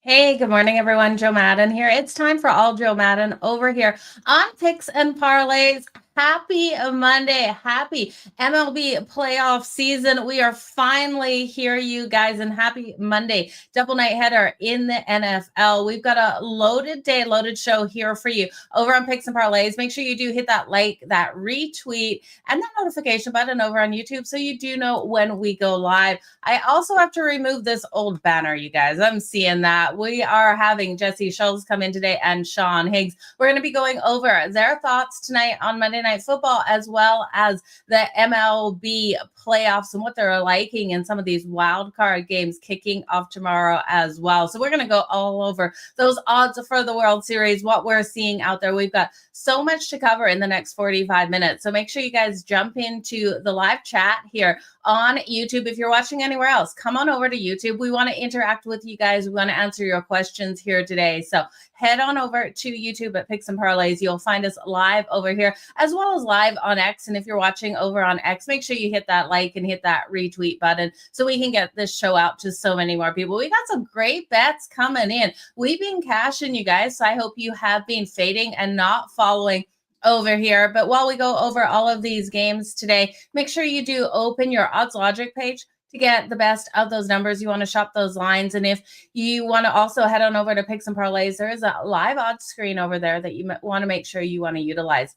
Hey, good morning, everyone. Joe Madden here. It's time for All-Jo Madden over here on Picks and Parlays. Happy Monday. Happy MLB playoff season. We are finally here, you guys, and happy Monday. Double night header in the NFL. We've got a loaded day, loaded show here for you over on Picks and Parlays. Make sure you do hit that like, that retweet, and that notification button over on YouTube so you do know when we go live. I also have to remove this old banner, you guys. I'm seeing that. We are having Jesse Schultz come in today and Sean Higgs. We're going to be going over their thoughts tonight on Monday Night Football, as well as the MLB playoffs and what they're liking in some of these wild card games kicking off tomorrow as well. So we're going to go all over those odds for the World Series, what we're seeing out there. We've got so much to cover in the next 45 minutes. So make sure you guys jump into the live chat here on YouTube. If you're watching anywhere else, come on over to YouTube. We want to interact with you guys. We want to answer your questions here today. So head on over to YouTube at Picks and Parlays. You'll find us live over here, as well as live on X. And if you're watching over on X, make sure you hit that like and hit that retweet button so we can get this show out to so many more people. We got some great bets coming in. We've been cashing, you guys. So I hope you have been fading and not following over here. But while we go over all of these games today, make sure you do open your odds logic page to get the best of those numbers. You want to shop those lines. And if you want to also head on over to Picks and Parlays, there is a live odds screen over there that you want to make sure you want to utilize.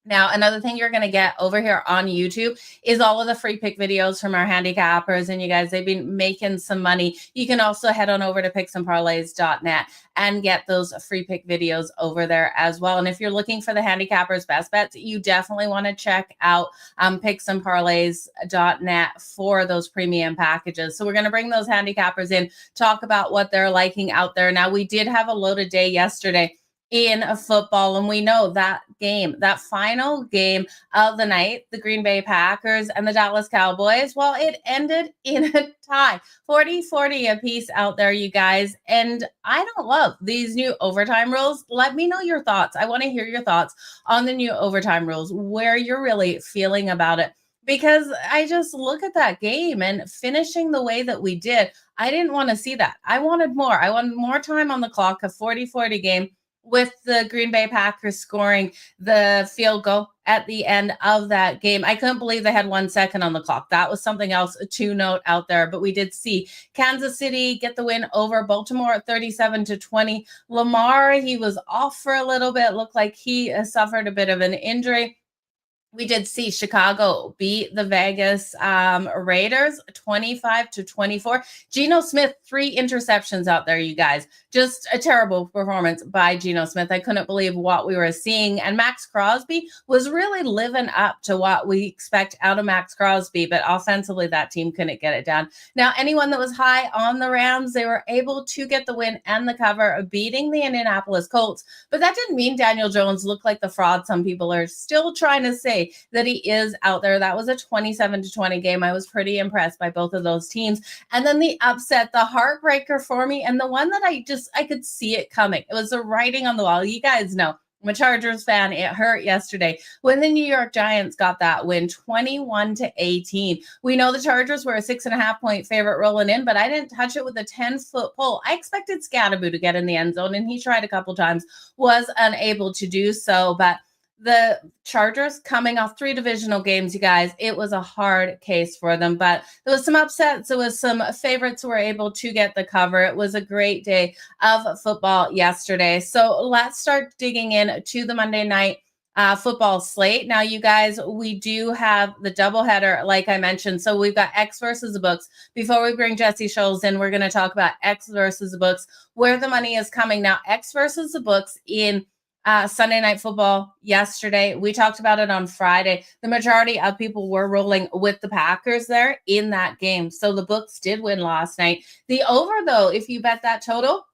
Now, another thing you're going to get over here on YouTube is all of the free pick videos from our handicappers. And you guys, they've been making some money. You can also head on over to picksandparlays.net and get those free pick videos over there as well. And if you're looking for the handicappers best bets, you definitely want to check out picksandparlays.net for those premium packages. So we're going to bring those handicappers in, talk about what they're liking out there. Now, we did have a loaded day yesterday in a football, and we know that game, that final game of the night, the Green Bay Packers and the Dallas Cowboys, well, it ended in a tie, 40-40 apiece out there, you guys. And I don't love these new overtime rules. Let me know your thoughts. I want to hear your thoughts on the new overtime rules, where you're really feeling about it. Because I just look at that game and finishing the way that we did, I didn't want to see that. I wanted more. I wanted more time on the clock, a 40-40 game, with the Green Bay Packers scoring the field goal at the end of that game. I couldn't believe they had 1 second on the clock. That was something else to note out there. But we did see Kansas City get the win over Baltimore at 37-20. Lamar, he was off for a little bit. Looked like he suffered a bit of an injury. We did see Chicago beat the Vegas Raiders 25-24. Geno Smith, 3 interceptions out there, you guys. Just a terrible performance by Geno Smith. I couldn't believe what we were seeing. And Max Crosby was really living up to what we expect out of Max Crosby. But offensively, that team couldn't get it done. Now, anyone that was high on the Rams, they were able to get the win and the cover of beating the Indianapolis Colts. But that didn't mean Daniel Jones looked like the fraud some people are still trying to say that he is out there. That was a 27-20 game. I was pretty impressed by both of those teams. And then the upset, the heartbreaker for me, and the one that I could see it coming. It was the writing on the wall. You guys know, I'm a Chargers fan. It hurt yesterday when the New York Giants got that win, 21-18. We know the Chargers were a 6.5-point favorite rolling in, but I didn't touch it with a 10-foot pole. I expected Scatterboo to get in the end zone, and he tried a couple times, was unable to do so. But the Chargers coming off 3 divisional games, you guys, it was a hard case for them, but there was some upsets. There was some favorites who were able to get the cover. It was a great day of football yesterday. So let's start digging in to the Monday night football slate. Now, you guys, we do have the doubleheader, like I mentioned. So we've got X versus the books. Before we bring Jesse Schultz in, we're going to talk about X versus the books, where the money is coming. Now, X versus the books in Sunday Night Football yesterday. We talked about it on Friday. The majority of people were rolling with the Packers there in that game. So the books did win last night. The over, though, if you bet that total,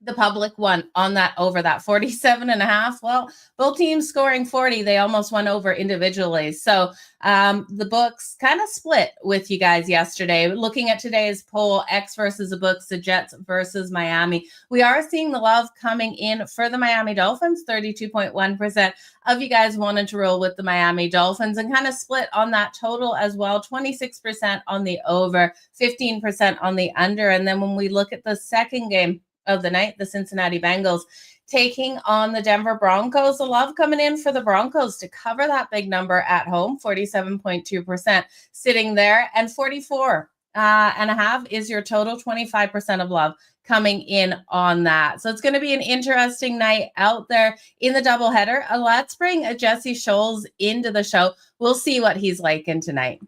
the public won on that over, that 47.5. Well, both teams scoring 40, they almost went over individually. So the books kind of split with you guys yesterday. Looking at today's poll, X versus the books, the Jets versus Miami. We are seeing the love coming in for the Miami Dolphins. 32.1% of you guys wanted to roll with the Miami Dolphins, and kind of split on that total as well. 26% on the over, 15% on the under. And then when we look at the second game, of the night, the Cincinnati Bengals taking on the Denver Broncos. The love coming in for the Broncos to cover that big number at home, 47.2% sitting there, and 44 and a half is your total, 25% of love coming in on that. So it's going to be an interesting night out there in the doubleheader. Let's bring Jesse Scholes into the show. We'll see what he's liking tonight.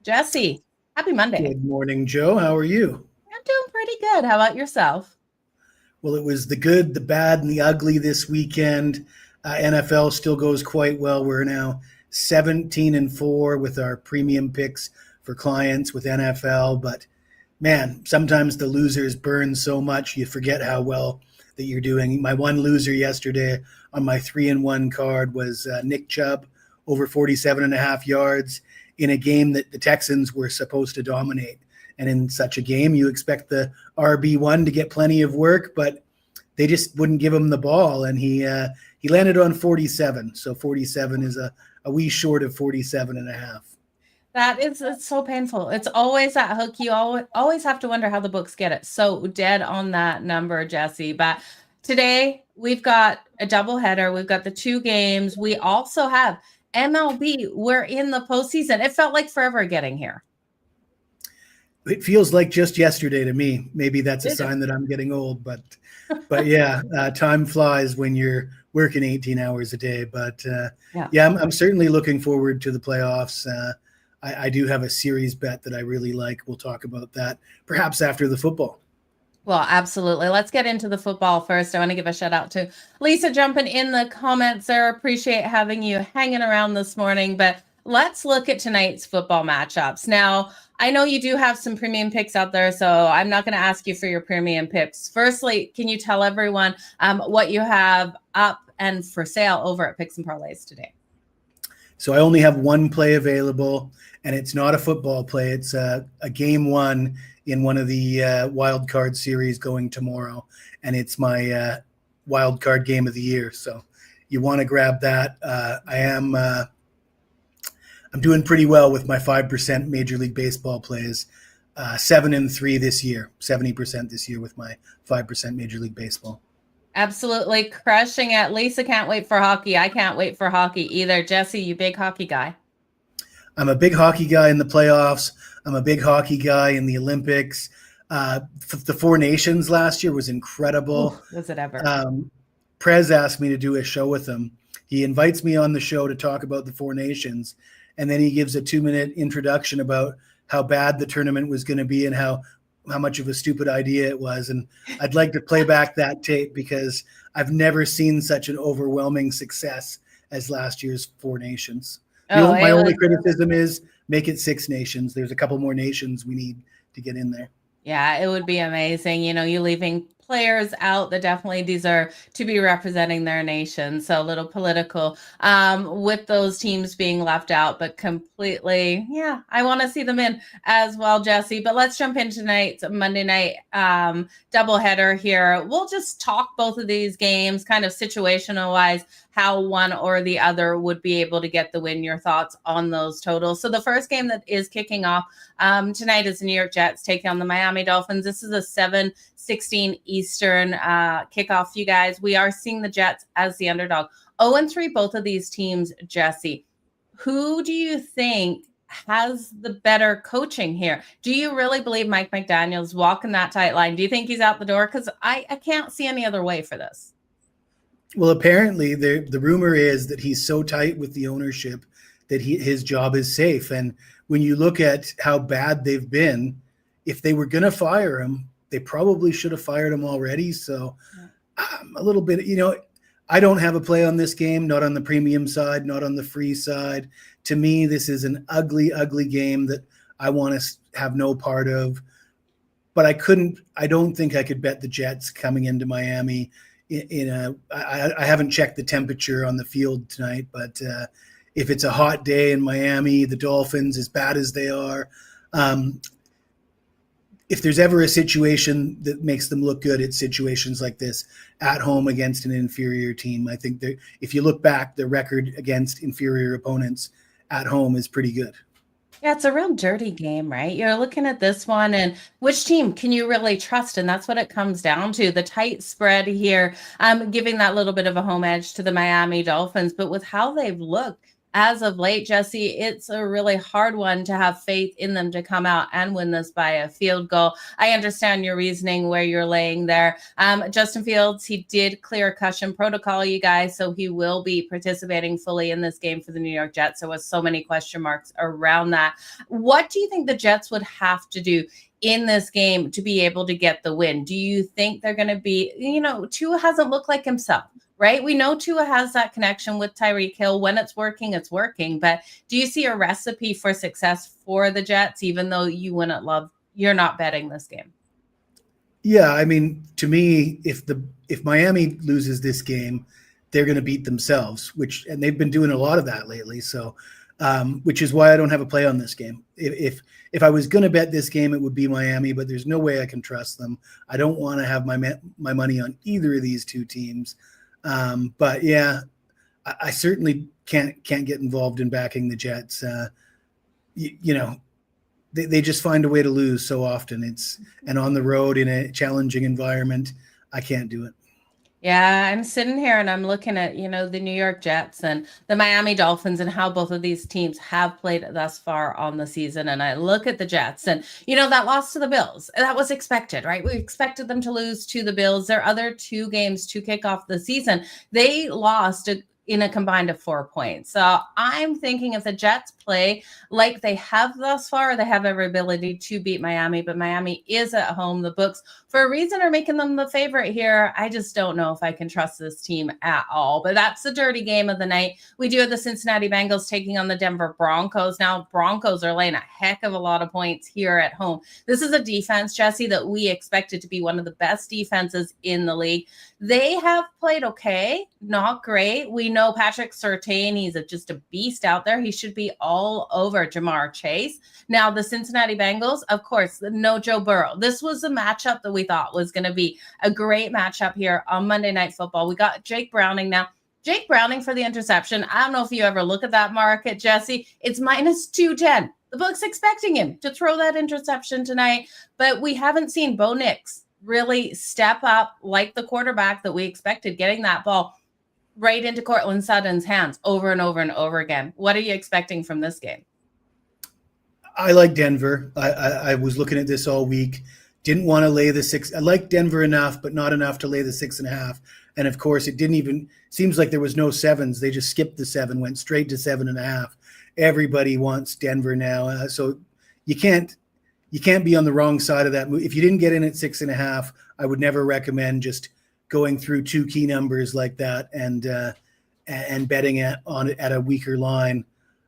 Jesse, happy Monday. Good morning, Joe. How are you? I'm doing pretty good. How about yourself? Well, it was the good, the bad, and the ugly this weekend. NFL still goes quite well. We're now 17-4 with our premium picks for clients with NFL. But, man, sometimes the losers burn so much you forget how well that you're doing. My one loser yesterday on my 3-1 card was Nick Chubb, over 47.5 yards in a game that the Texans were supposed to dominate. And in such a game, you expect the RB1 to get plenty of work, but they just wouldn't give him the ball. And he landed on 47. So 47 is a wee short of 47.5. It's so painful. It's always that hook. You always have to wonder how the books get it so dead on that number, Jesse. But today we've got a doubleheader. We've got the 2 games. We also have MLB. We're in the postseason. It felt like forever getting here. It feels like just yesterday to me. Maybe that's a sign that I'm getting old, but yeah, time flies when you're working 18 hours a day. But I'm certainly looking forward to the playoffs. I do have a series bet that I really like. We'll talk about that perhaps after the football. Well, absolutely. Let's get into the football first. I want to give a shout out to Lisa jumping in the comments there. Appreciate having you hanging around this morning, but let's look at tonight's football matchups. Now, I know you do have some premium picks out there, so I'm not going to ask you for your premium picks. Firstly, can you tell everyone what you have up and for sale over at Picks and Parlays today? So I only have one play available, and it's not a football play. It's a game one in one of the wild card series going tomorrow, and it's my wild card game of the year. So you want to grab that. I'm doing pretty well with my 5% Major League Baseball plays. 7-3 this year, 70% this year with my 5% Major League Baseball. Absolutely crushing it. Lisa can't wait for hockey. I can't wait for hockey either. Jesse, you big hockey guy? I'm a big hockey guy in the playoffs. I'm a big hockey guy in the Olympics. The Four Nations last year was incredible. Ooh, was it ever? Prez asked me to do a show with him. He invites me on the show to talk about the Four Nations, and then he gives a 2-minute introduction about how bad the tournament was going to be and how much of a stupid idea it was. And I'd like to play back that tape because I've never seen such an overwhelming success as last year's Four Nations. My only criticism is make it 6 nations. There's a couple more nations we need to get in there. Yeah, it would be amazing. You leaving players out that definitely deserve to be representing their nation. So a little political with those teams being left out, but completely, I want to see them in as well, Jesse. But let's jump into tonight's Monday night doubleheader here. We'll just talk both of these games kind of situational wise, how one or the other would be able to get the win. Your thoughts on those totals. So the first game that is kicking off tonight is the New York Jets taking on the Miami Dolphins. This is a 7:16 Eastern kickoff, you guys. We are seeing the Jets as the underdog. 0-3, both of these teams, Jesse. Who do you think has the better coaching here? Do you really believe Mike McDaniel's walking that tight line? Do you think he's out the door? Because I can't see any other way for this. Well, apparently the rumor is that he's so tight with the ownership that his job is safe. And when you look at how bad they've been, if they were going to fire him, they probably should have fired him already. So a little bit, I don't have a play on this game, not on the premium side, not on the free side. To me, this is an ugly, ugly game that I want to have no part of. But I don't think I could bet the Jets coming into Miami. I haven't checked the temperature on the field tonight, but if it's a hot day in Miami, the Dolphins, as bad as they are, if there's ever a situation that makes them look good, it's situations like this at home against an inferior team. I think if you look back, the record against inferior opponents at home is pretty good. Yeah, it's a real dirty game, right? You're looking at this one and which team can you really trust? And that's what it comes down to. The tight spread here, giving that little bit of a home edge to the Miami Dolphins. But with how they've looked as of late, Jesse, it's a really hard one to have faith in them to come out and win this by a field goal. I understand your reasoning where you're laying there. Justin Fields, he did clear concussion protocol, you guys, so he will be participating fully in this game for the New York Jets. There was so many question marks around that. What do you think the Jets would have to do in this game to be able to get the win? Do you think they're going to be, Tua hasn't looked like himself, right? We know Tua has that connection with Tyreek Hill. When it's working, it's working. But do you see a recipe for success for the Jets, even though you're not betting this game? Yeah, I mean, to me, if Miami loses this game, they're going to beat themselves, and they've been doing a lot of that lately. So, which is why I don't have a play on this game. If I was going to bet this game, it would be Miami, but there's no way I can trust them. I don't want to have my money on either of these two teams. But yeah, I certainly can't get involved in backing the Jets. They just find a way to lose so often. And on the road in a challenging environment, I can't do it. Yeah, I'm sitting here and I'm looking at, the New York Jets and the Miami Dolphins and how both of these teams have played thus far on the season. And I look at the Jets and, that loss to the Bills, that was expected, right? We expected them to lose to the Bills. Their other two games to kick off the season, they lost in a combined of 4 points. So I'm thinking if the Jets play like they have thus far, they have every ability to beat Miami, but Miami is at home. The books, for a reason, are making them the favorite here. I just don't know if I can trust this team at all, but that's the dirty game of the night. We do have the Cincinnati Bengals taking on the Denver Broncos. Now, Broncos are laying a heck of a lot of points here at home. This is a defense, Jesse, that we expected to be one of the best defenses in the league. They have played okay, not great. We know Patrick Surtain, he's just a beast out there. He should be all over Jamar Chase. Now, the Cincinnati Bengals, of course, no Joe Burrow. This was a matchup that we thought was going to be a great matchup here on Monday Night Football. We got Jake Browning now. Jake Browning for the interception. I don't know if you ever look at that market, Jesse. It's minus 210. The book's expecting him to throw that interception tonight, but we haven't seen Bo Nix really step up like the quarterback that we expected, getting that ball right into Cortland Sutton's hands over and over and over again. What are you expecting from this game? I like Denver. I was looking at this all week. Didn't want to lay the 6. I like Denver enough, but not enough to lay the 6.5. And of course, it didn't even seems like there was no 7s. They just skipped the 7, went straight to 7.5. Everybody wants Denver now, so you can't be on the wrong side of that. If you didn't get in at 6.5, I would never recommend just going through two key numbers like that and betting at a weaker line.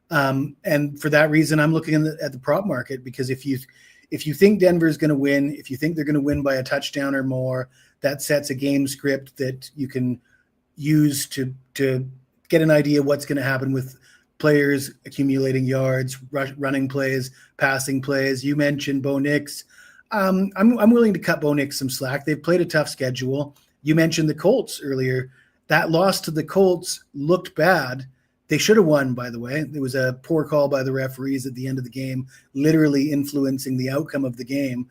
And for that reason, I'm looking at the prop market, because if you think Denver is going to win, if you think they're going to win by a touchdown or more, that sets a game script that you can use to get an idea what's going to happen with players accumulating yards, running plays, passing plays. You mentioned Bo Nix. I'm willing to cut Bo Nix some slack. They've played a tough schedule. You mentioned the Colts earlier. That loss to the Colts looked bad. They should have won, by the way. There was a poor call by the referees at the end of the game, literally influencing the outcome of the game.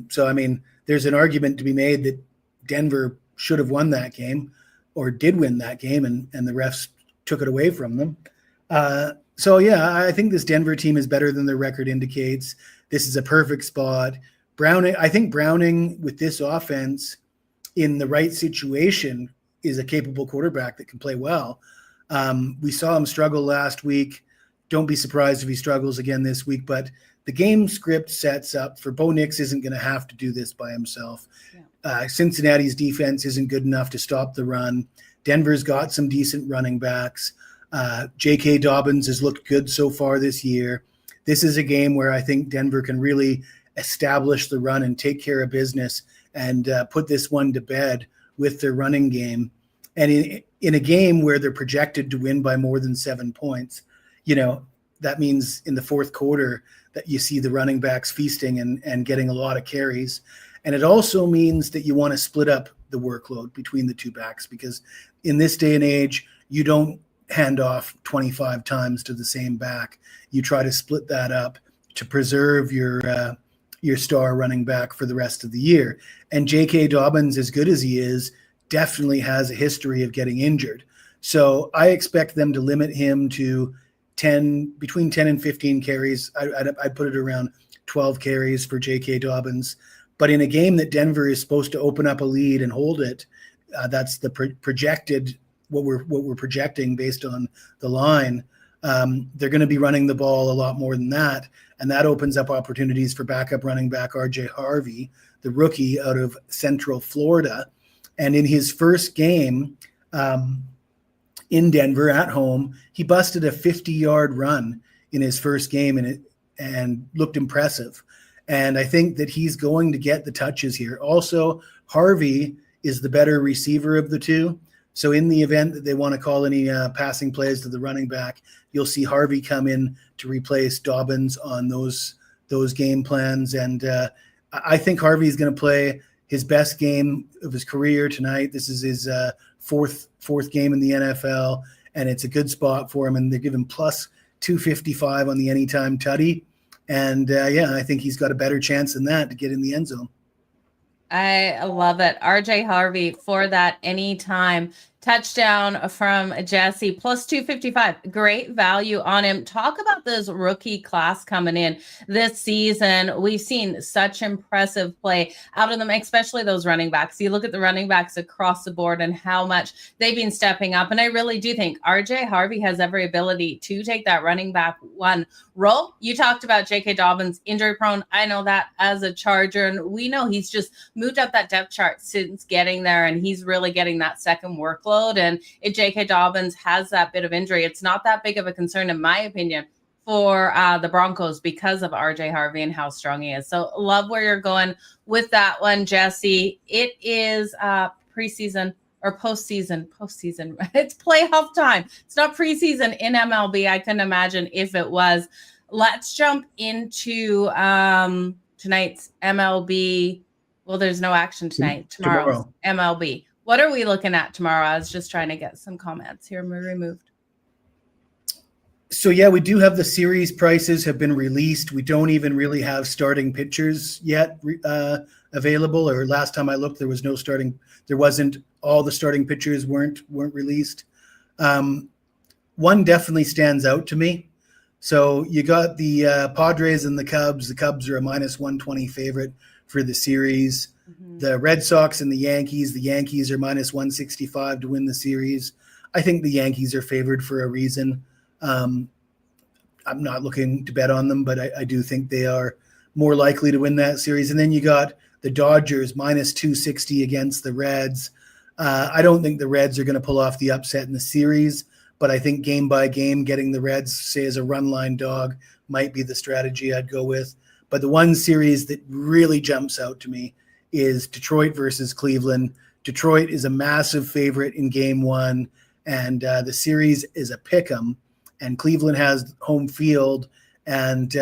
So, I mean, there's an argument to be made that Denver should have won that game, or did win that game, and the refs took it away from them. So, yeah, I think this Denver team is better than their record indicates. This is a perfect spot. I think Browning, with this offense, in the right situation, is a capable quarterback that can play well. We saw him struggle last week. Don't be surprised if he struggles again this week. But the game script sets up for Bo Nix isn't going to have to do this by himself. Yeah. Cincinnati's defense isn't good enough to stop the run. Denver's got some decent running backs. J.K. Dobbins has looked good so far this year. This is a game where I think Denver can really establish the run and take care of business and put this one to bed with their running game. And in a game where they're projected to win by more than 7 points, that means in the fourth quarter that you see the running backs feasting and getting a lot of carries. And it also means that you want to split up the workload between the two backs, because in this day and age, you don't hand off 25 times to the same back. You try to split that up to preserve your star running back for the rest of the year. And J.K. Dobbins, as good as he is, definitely has a history of getting injured. So I expect them to limit him to between 10 and 15 carries. I'd put it around 12 carries for J.K. Dobbins. But in a game that Denver is supposed to open up a lead and hold it, that's the projected, what we're projecting based on the line. They're going to be running the ball a lot more than that. And that opens up opportunities for backup running back RJ Harvey, the rookie out of Central Florida. And in his first game in Denver at home, he busted a 50-yard run in his first game and looked impressive. And I think that he's going to get the touches here. Also, Harvey is the better receiver of the two. So in the event that they want to call any passing plays to the running back, you'll see Harvey come in to replace Dobbins on those game plans. And I think Harvey is going to play his best game of his career tonight. This is his fourth game in the NFL, and it's a good spot for him. And they're giving plus 255 on the anytime tutty. And I think he's got a better chance than that to get in the end zone. I love it. RJ Harvey for that anytime touchdown from Jesse, plus 255. Great value on him. Talk about this rookie class coming in this season. We've seen such impressive play out of them, especially those running backs. You look at the running backs across the board and how much they've been stepping up. And I really do think RJ Harvey has every ability to take that running back one role. You talked about J.K. Dobbins, injury prone. I know that as a Charger, and we know he's just moved up that depth chart since getting there, and he's really getting that second workload. And if J.K. Dobbins has that bit of injury, it's not that big of a concern, in my opinion, for the Broncos because of RJ Harvey and how strong he is. So love where you're going with that one, Jesse. It is preseason or postseason. It's playoff time. It's not preseason in MLB. I couldn't imagine if it was. Let's jump into tonight's MLB. Well, there's no action tonight. Tomorrow's MLB. What are we looking at tomorrow? I was just trying to get some comments here removed. So, yeah, we do have the series prices have been released. We don't even really have starting pitchers yet available. Or last time I looked, there was no starting. There wasn't. All the starting pitchers weren't released. One definitely stands out to me. So you got the Padres and the Cubs. The Cubs are a minus 120 favorite for the series. Mm-hmm. The Red Sox and the Yankees are minus 165 to win the series. I think the Yankees are favored for a reason. I'm not looking to bet on them, but I do think they are more likely to win that series. And then you got the Dodgers minus 260 against the Reds. I don't think the Reds are going to pull off the upset in the series, but I think game by game, getting the Reds, say, as a run line dog might be the strategy I'd go with. But the one series that really jumps out to me is Detroit versus Cleveland. Detroit is a massive favorite in game one, and the series is a pick'em, and Cleveland has home field, and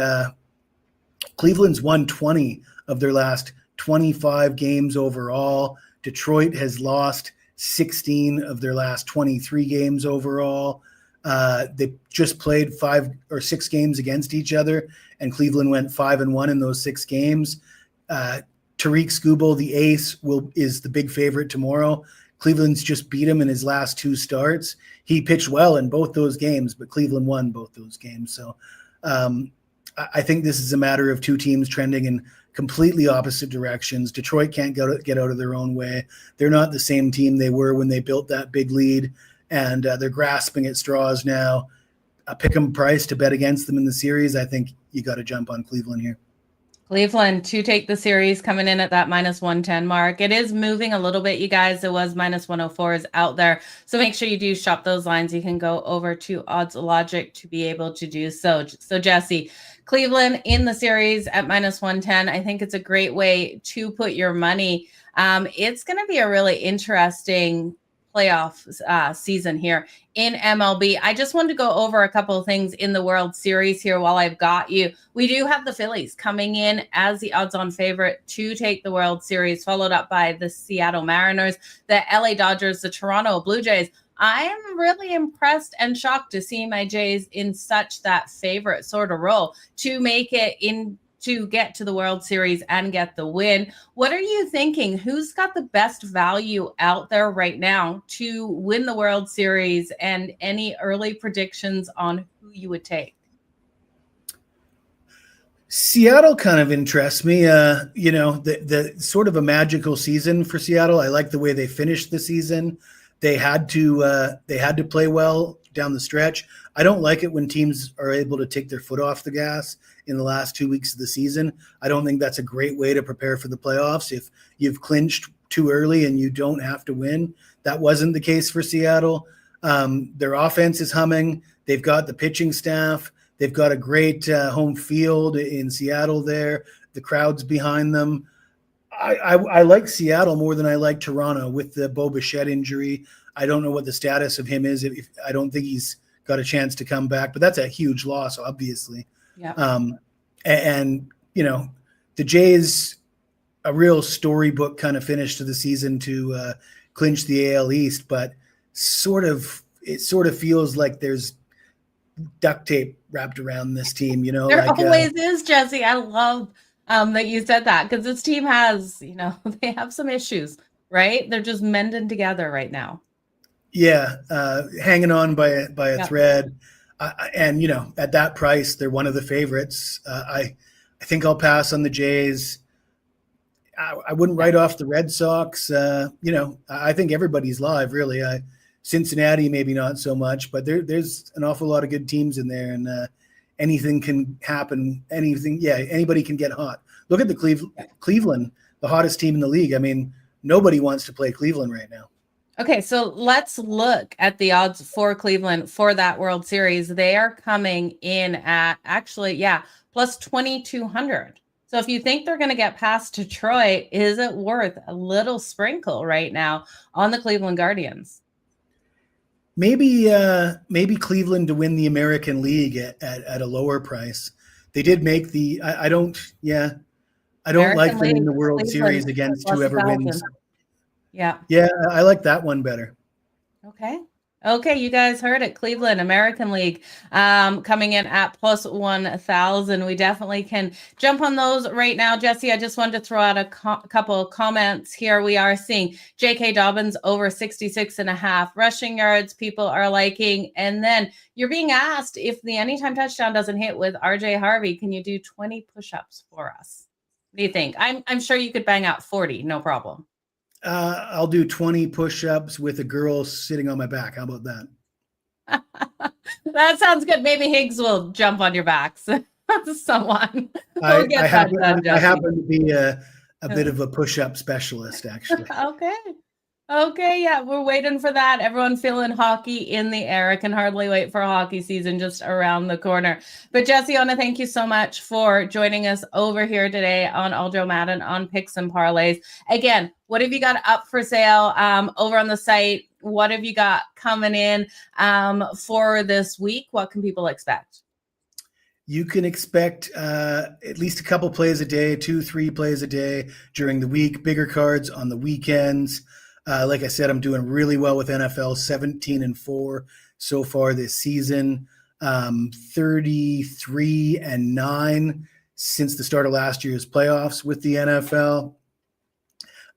Cleveland's won 20 of their last 25 games overall. Detroit has lost 16 of their last 23 games overall. They just played 5 or 6 games against each other, and Cleveland went 5-1 in those 6 games. Tariq Skubal, the ace, is the big favorite tomorrow. Cleveland's just beat him in his last 2 starts. He pitched well in both those games, but Cleveland won both those games. So I think this is a matter of 2 teams trending in completely opposite directions. Detroit can't get out of their own way. They're not the same team they were when they built that big lead, and they're grasping at straws now. A pick'em price to bet against them in the series. I think you got to jump on Cleveland here. Cleveland to take the series, coming in at that minus 110 mark. It is moving a little bit, you guys. It was minus 104 is out there. So make sure you do shop those lines. You can go over to Odds Logic to be able to do so. So Jesse, Cleveland in the series at minus 110. I think it's a great way to put your money. It's going to be a really interesting playoff season here in MLB. I just wanted to go over a couple of things in the World Series here while I've got you. We do have the Phillies coming in as the odds-on favorite to take the World Series, followed up by the Seattle Mariners, the LA Dodgers, the Toronto Blue Jays. I'm really impressed and shocked to see my Jays in such that favorite sort of role to make it in, to get to the World Series and get the win. What are you thinking? Who's got the best value out there right now to win the World Series, and any early predictions on who you would take? Seattle kind of interests me. The sort of a magical season for Seattle. I like the way they finished the season. They had to play well down the stretch. I don't like it when teams are able to take their foot off the gas in the last 2 weeks of the season. I don't think that's a great way to prepare for the playoffs. If you've clinched too early and you don't have to win, that wasn't the case for Seattle. Their offense is humming. They've got the pitching staff. They've got a great home field in Seattle there. The crowd's behind them. I like Seattle more than I like Toronto with the Bo Bichette injury. I don't know what the status of him is. I don't think he's got a chance to come back, but that's a huge loss, obviously. Yeah. The Jays, a real storybook kind of finish to the season to clinch the AL East, but it sort of feels like there's duct tape wrapped around this team, There always is, Jesse. I love that you said that, because this team has, they have some issues, right? They're just mending together right now. Yeah, hanging on by a thread, and at that price, they're one of the favorites. I think I'll pass on the Jays. I wouldn't write off the Red Sox. I think everybody's live, really. Cincinnati, maybe not so much, but there's an awful lot of good teams in there, and anything can happen. Anybody can get hot. Look at the Cleveland, the hottest team in the league. I mean, nobody wants to play Cleveland right now. Okay, so let's look at the odds for Cleveland for that World Series. They are coming in at plus 2,200. So if you think they're going to get past Detroit, is it worth a little sprinkle right now on the Cleveland Guardians? Maybe Cleveland to win the American League at a lower price. They did make the. I don't like winning the World Series against whoever wins. Yeah, I like that one better. Okay, you guys heard it. Cleveland American League coming in at plus 1,000. We definitely can jump on those right now. Jesse, I just wanted to throw out a couple of comments here. We are seeing J.K. Dobbins over 66.5 rushing yards. People are liking. And then you're being asked, if the anytime touchdown doesn't hit with R.J. Harvey, can you do 20 push-ups for us? What do you think? I'm sure you could bang out 40, no problem. I'll do 20 push-ups with a girl sitting on my back. How about that? That sounds good. Maybe Higgs will jump on your backs. Someone. I happen to be a bit of a push-up specialist, actually. Okay, yeah, we're waiting for that. Everyone feeling hockey in the air. I can hardly wait for hockey season just around the corner. But Jesse, I want to thank you so much for joining us over here today on All-Jo Madden on Picks and Parlays. Again, what have you got up for sale over on the site? What have you got coming in for this week? What can people expect? You can expect at least a couple plays a day, 2-3 plays a day during the week, bigger cards on the weekends. Like I said, I'm doing really well with NFL, 17-4 so far this season, 33-9 since the start of last year's playoffs with the NFL.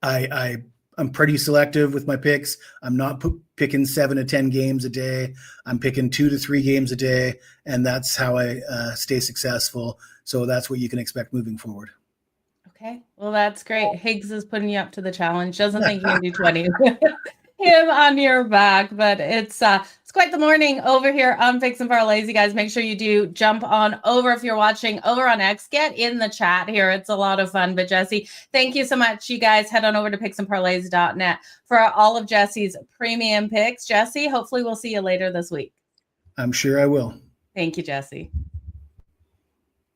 I'm pretty selective with my picks. I'm not picking 7 to 10 games a day. I'm picking 2 to 3 games a day, and that's how I stay successful. So that's what you can expect moving forward. Okay, well, that's great. Higgs is putting you up to the challenge. Doesn't think you can do 20 with him on your back, but it's quite the morning over here on Picks and Parlays. You guys, make sure you do jump on over if you're watching over on X. Get in the chat here. It's a lot of fun. But Jesse, thank you so much. You guys head on over to picksandparlays.net for all of Jesse's premium picks. Jesse, hopefully we'll see you later this week. I'm sure I will. Thank you, Jesse.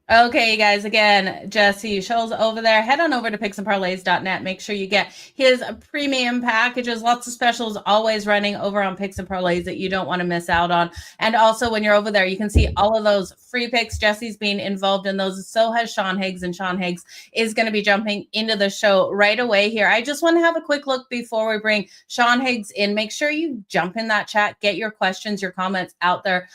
Okay, you guys, again, Jesse Scholl's over there. Head on over to picksandparlays.net. Make sure you get his premium packages. Lots of specials always running over on Picks and Parlays that you don't want to miss out on. And also, when you're over there, you can see all of those free picks. Jesse's being involved in those. So has Sean Higgs, and Sean Higgs is going to be jumping into the show right away here. I just want to have a quick look before we bring Sean Higgs in. Make sure you jump in that chat, get your questions, your comments out there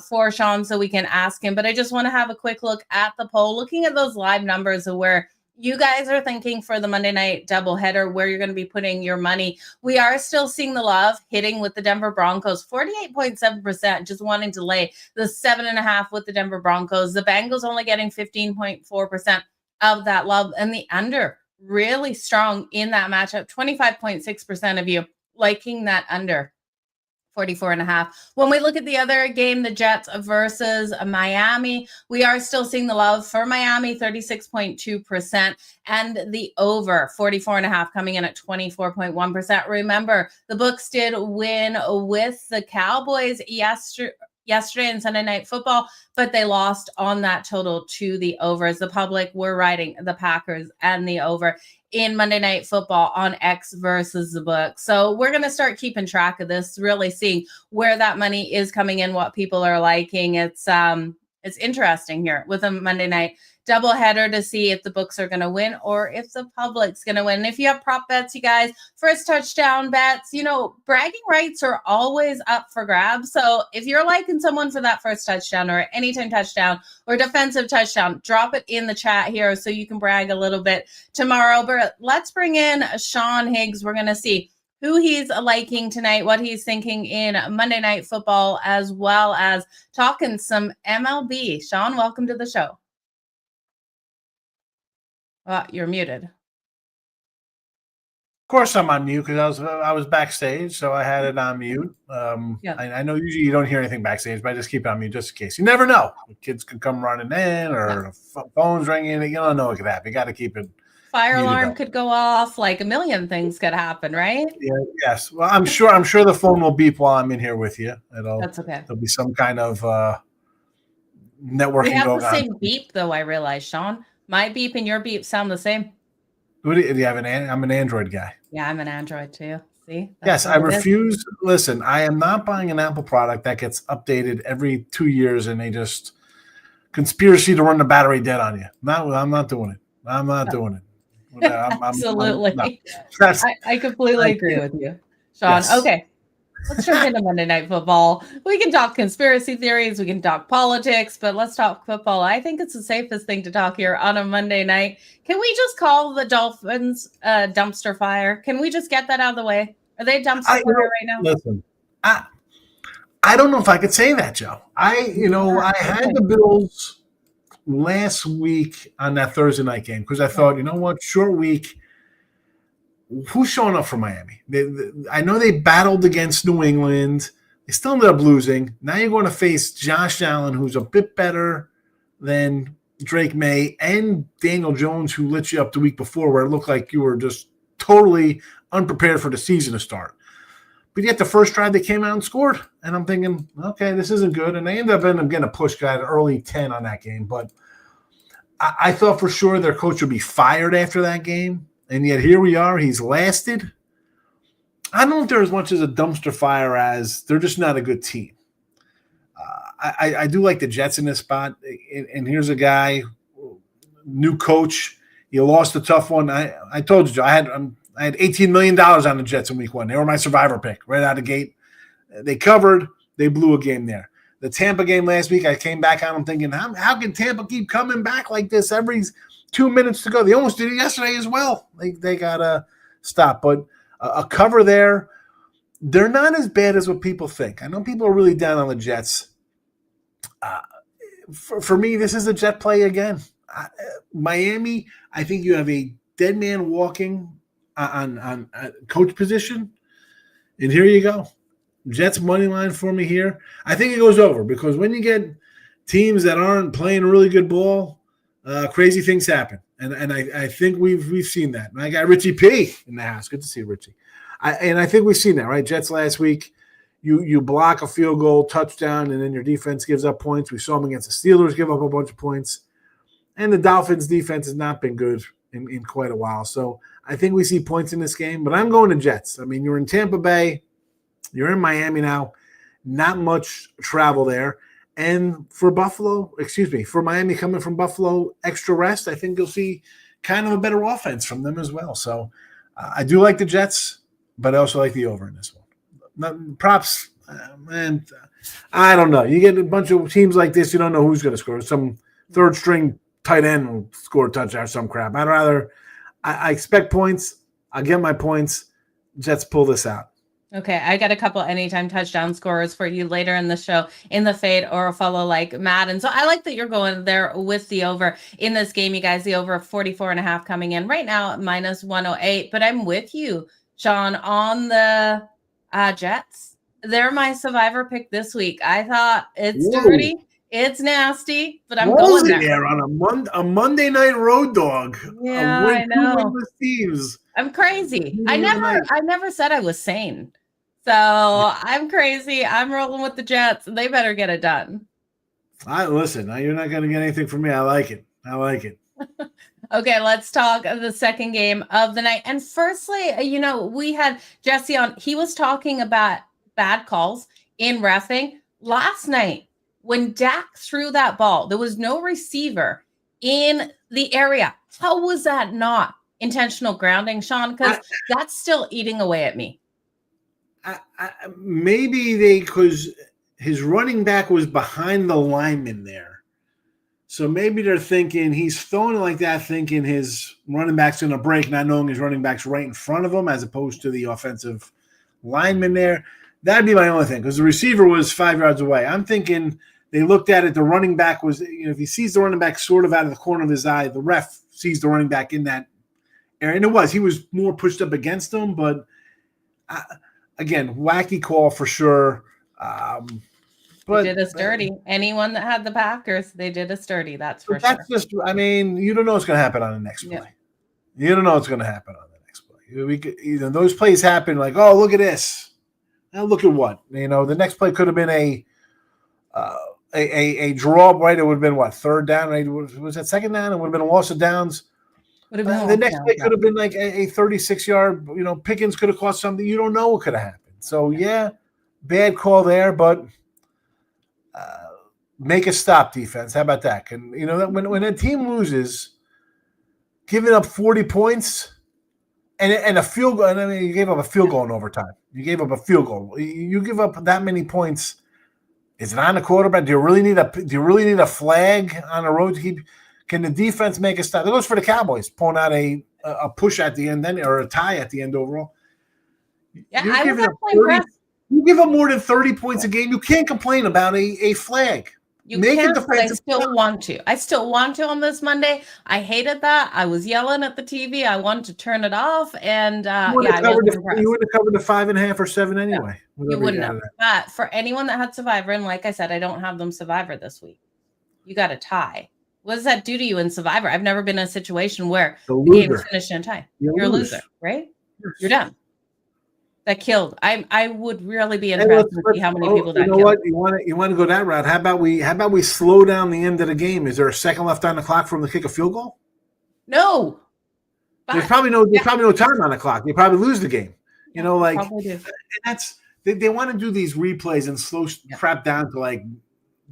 for Sean so we can ask him. But I just want to have a quick look at the poll, looking at those live numbers of where you guys are thinking for the Monday night doubleheader, where you're going to be putting your money. We are still seeing the love hitting with the Denver Broncos, 48.7%, just wanting to lay the 7.5 with the Denver Broncos. The Bengals only getting 15.4% of that love, and the under really strong in that matchup. 25.6% of you liking that under. 44.5. When we look at the other game, the Jets versus Miami, we are still seeing the love for Miami, 36.2%, and the over 44.5 coming in at 24.1%. Remember, the books did win with the Cowboys yesterday and Sunday Night Football, but they lost on that total to the over, as the public were riding the Packers and the over in Monday Night Football on X versus the book. So we're going to start keeping track of this, really seeing where that money is coming in, what people are liking. It's interesting here with a Monday night doubleheader to see if the books are going to win or if the public's going to win. And if you have prop bets, you guys, first touchdown bets, bragging rights are always up for grabs. So if you're liking someone for that first touchdown or anytime touchdown or defensive touchdown, drop it in the chat here so you can brag a little bit tomorrow. But let's bring in Sean Higgs. We're going to see who he's liking tonight, what he's thinking in Monday Night Football, as well as talking some MLB. Sean, welcome to the show. You're muted. Of course I'm on mute because I was backstage, so I had it on mute. Yeah. I know usually you don't hear anything backstage, but I just keep it on mute just in case. You never know. Kids could come running in or phones ringing. You don't know what could happen. You got to keep it. Fire alarm could go off. Like a million things could happen, right? Yeah. Yes. Well, I'm sure the phone will beep while I'm in here with you. That's okay. There'll be some kind of networking going on. We have the same beep, though. I realize, Sean. My beep and your beep sound the same. Do you have I'm an Android guy. Yeah, I'm an Android too. See? Yes, I refuse. Listen, I am not buying an Apple product that gets updated every 2 years and they just conspiracy to run the battery dead on you. I'm not doing it. I'm not doing it. Absolutely. I completely agree with you, Sean. Yes. Okay. Let's jump into Monday Night Football. We can talk conspiracy theories. We can talk politics, but let's talk football. I think it's the safest thing to talk here on a Monday night. Can we just call the Dolphins dumpster fire? Can we just get that out of the way? Are they dumpster fire right now? Listen, I don't know if I could say that, Joe. I had the Bills last week on that Thursday night game because I thought, you know what, short week. Who's showing up for Miami? I know they battled against New England. They still ended up losing. Now you're going to face Josh Allen, who's a bit better than Drake May, and Daniel Jones, who lit you up the week before, where it looked like you were just totally unprepared for the season to start. But yet the first drive they came out and scored. And I'm thinking, okay, this isn't good. And they ended up getting a push guy at early 10 on that game. But I thought for sure their coach would be fired after that game. And yet here we are. He's lasted. I don't know if they're as much as a dumpster fire as they're just not a good team. I do like the Jets in this spot. And here's a guy, new coach. He lost a tough one. I told you, Joe, I had $18 million on the Jets in week one. They were my survivor pick right out of the gate. They covered. They blew a game there. The Tampa game last week, I came back on them thinking, how can Tampa keep coming back like this every 2 minutes to go? They almost did it yesterday as well. They got to stop. But a cover there, they're not as bad as what people think. I know people are really down on the Jets. For me, this is a Jet play again. Miami, I think you have a dead man walking on coach position. And here you go. Jets money line for me here. I think it goes over because when you get teams that aren't playing really good ball, crazy things happen. And I think we've seen that. And I got Richie P in the house. Good to see Richie. I think we've seen that, right? Jets last week, you block a field goal, touchdown, and then your defense gives up points. We saw them against the Steelers give up a bunch of points. And the Dolphins defense has not been good in quite a while. So I think we see points in this game, but I'm going to Jets. I mean, you're in Tampa Bay. You're in Miami now. Not much travel there. And for Miami coming from Buffalo, extra rest, I think you'll see kind of a better offense from them as well. So I do like the Jets, but I also like the over in this one. Props, man, I don't know. You get a bunch of teams like this, you don't know who's going to score. Some third-string tight end will score a touchdown or some crap. I expect points. I get my points. Jets pull this out. Okay, I got a couple anytime touchdown scorers for you later in the show in the fade or a follow like Madden. So I like that you're going there with the over in this game, you guys. The over 44.5 coming in right now at -108. But I'm with you, Sean, on the Jets. They're my survivor pick this week. I thought it's dirty, it's nasty, but I'm going there on a Monday night road dog. Yeah, I know. Teams. I'm crazy. I never said I was sane. So I'm crazy. I'm rolling with the Jets. They better get it done. Listen, you're not going to get anything from me. I like it. Okay, let's talk the second game of the night. And firstly, we had Jesse on. He was talking about bad calls in reffing last night. When Dak threw that ball, there was no receiver in the area. How was that not intentional grounding, Sean? Because that's still eating away at me. Maybe because his running back was behind the lineman there. So maybe they're thinking he's throwing it like that, thinking his running back's going to break, not knowing his running back's right in front of him as opposed to the offensive lineman there. That'd be my only thing because the receiver was 5 yards away. I'm thinking they looked at it. The running back was, if he sees the running back sort of out of the corner of his eye, the ref sees the running back in that area. And he was more pushed up against him, but again, wacky call for sure. But they did us dirty. Anyone that had the Packers, they did us dirty. That's for sure. You don't know what's going to happen on the next play. You don't know what's going to happen on the next play. Those plays happen like, oh, look at this. Now look at what? The next play could have been a draw, right? It would have been what, third down? Right? Was that second down? It would have been a loss of downs. The next play could have been like a 36-yard. Pickens could have caught something. You don't know what could have happened. So bad call there, but make a stop, defense. How about that? When a team loses, giving up 40 points and a field goal. And you gave up a field goal in overtime. You gave up a field goal. You give up that many points. Is it on the quarterback? Do you really need a flag on the road to keep? Can the defense make a stop? That goes for the Cowboys, pulling out a push at the end, or a tie at the end overall. Yeah, I was actually impressed. You give up more than 30 points a game. You can't complain about a flag. You can't, but I still want to. I still want to on this Monday. I hated that. I was yelling at the TV. I wanted to turn it off. And you would have covered the 5.5 or 7 anyway. No, you wouldn't have. But for anyone that had Survivor, and like I said, I don't have them Survivor this week. You got a tie. What does that do to you in Survivor? I've never been in a situation where the game is finished in a tie. You're a loser, right? Yes. You're done. That killed. I would really be interested to see how many people that killed. What? You want to go that route? How about we slow down the end of the game? Is there a second left on the clock for them to kick a field goal? No. There's probably no time on the clock. They probably lose the game. Probably do. And that's they want to do these replays and slow crap down to like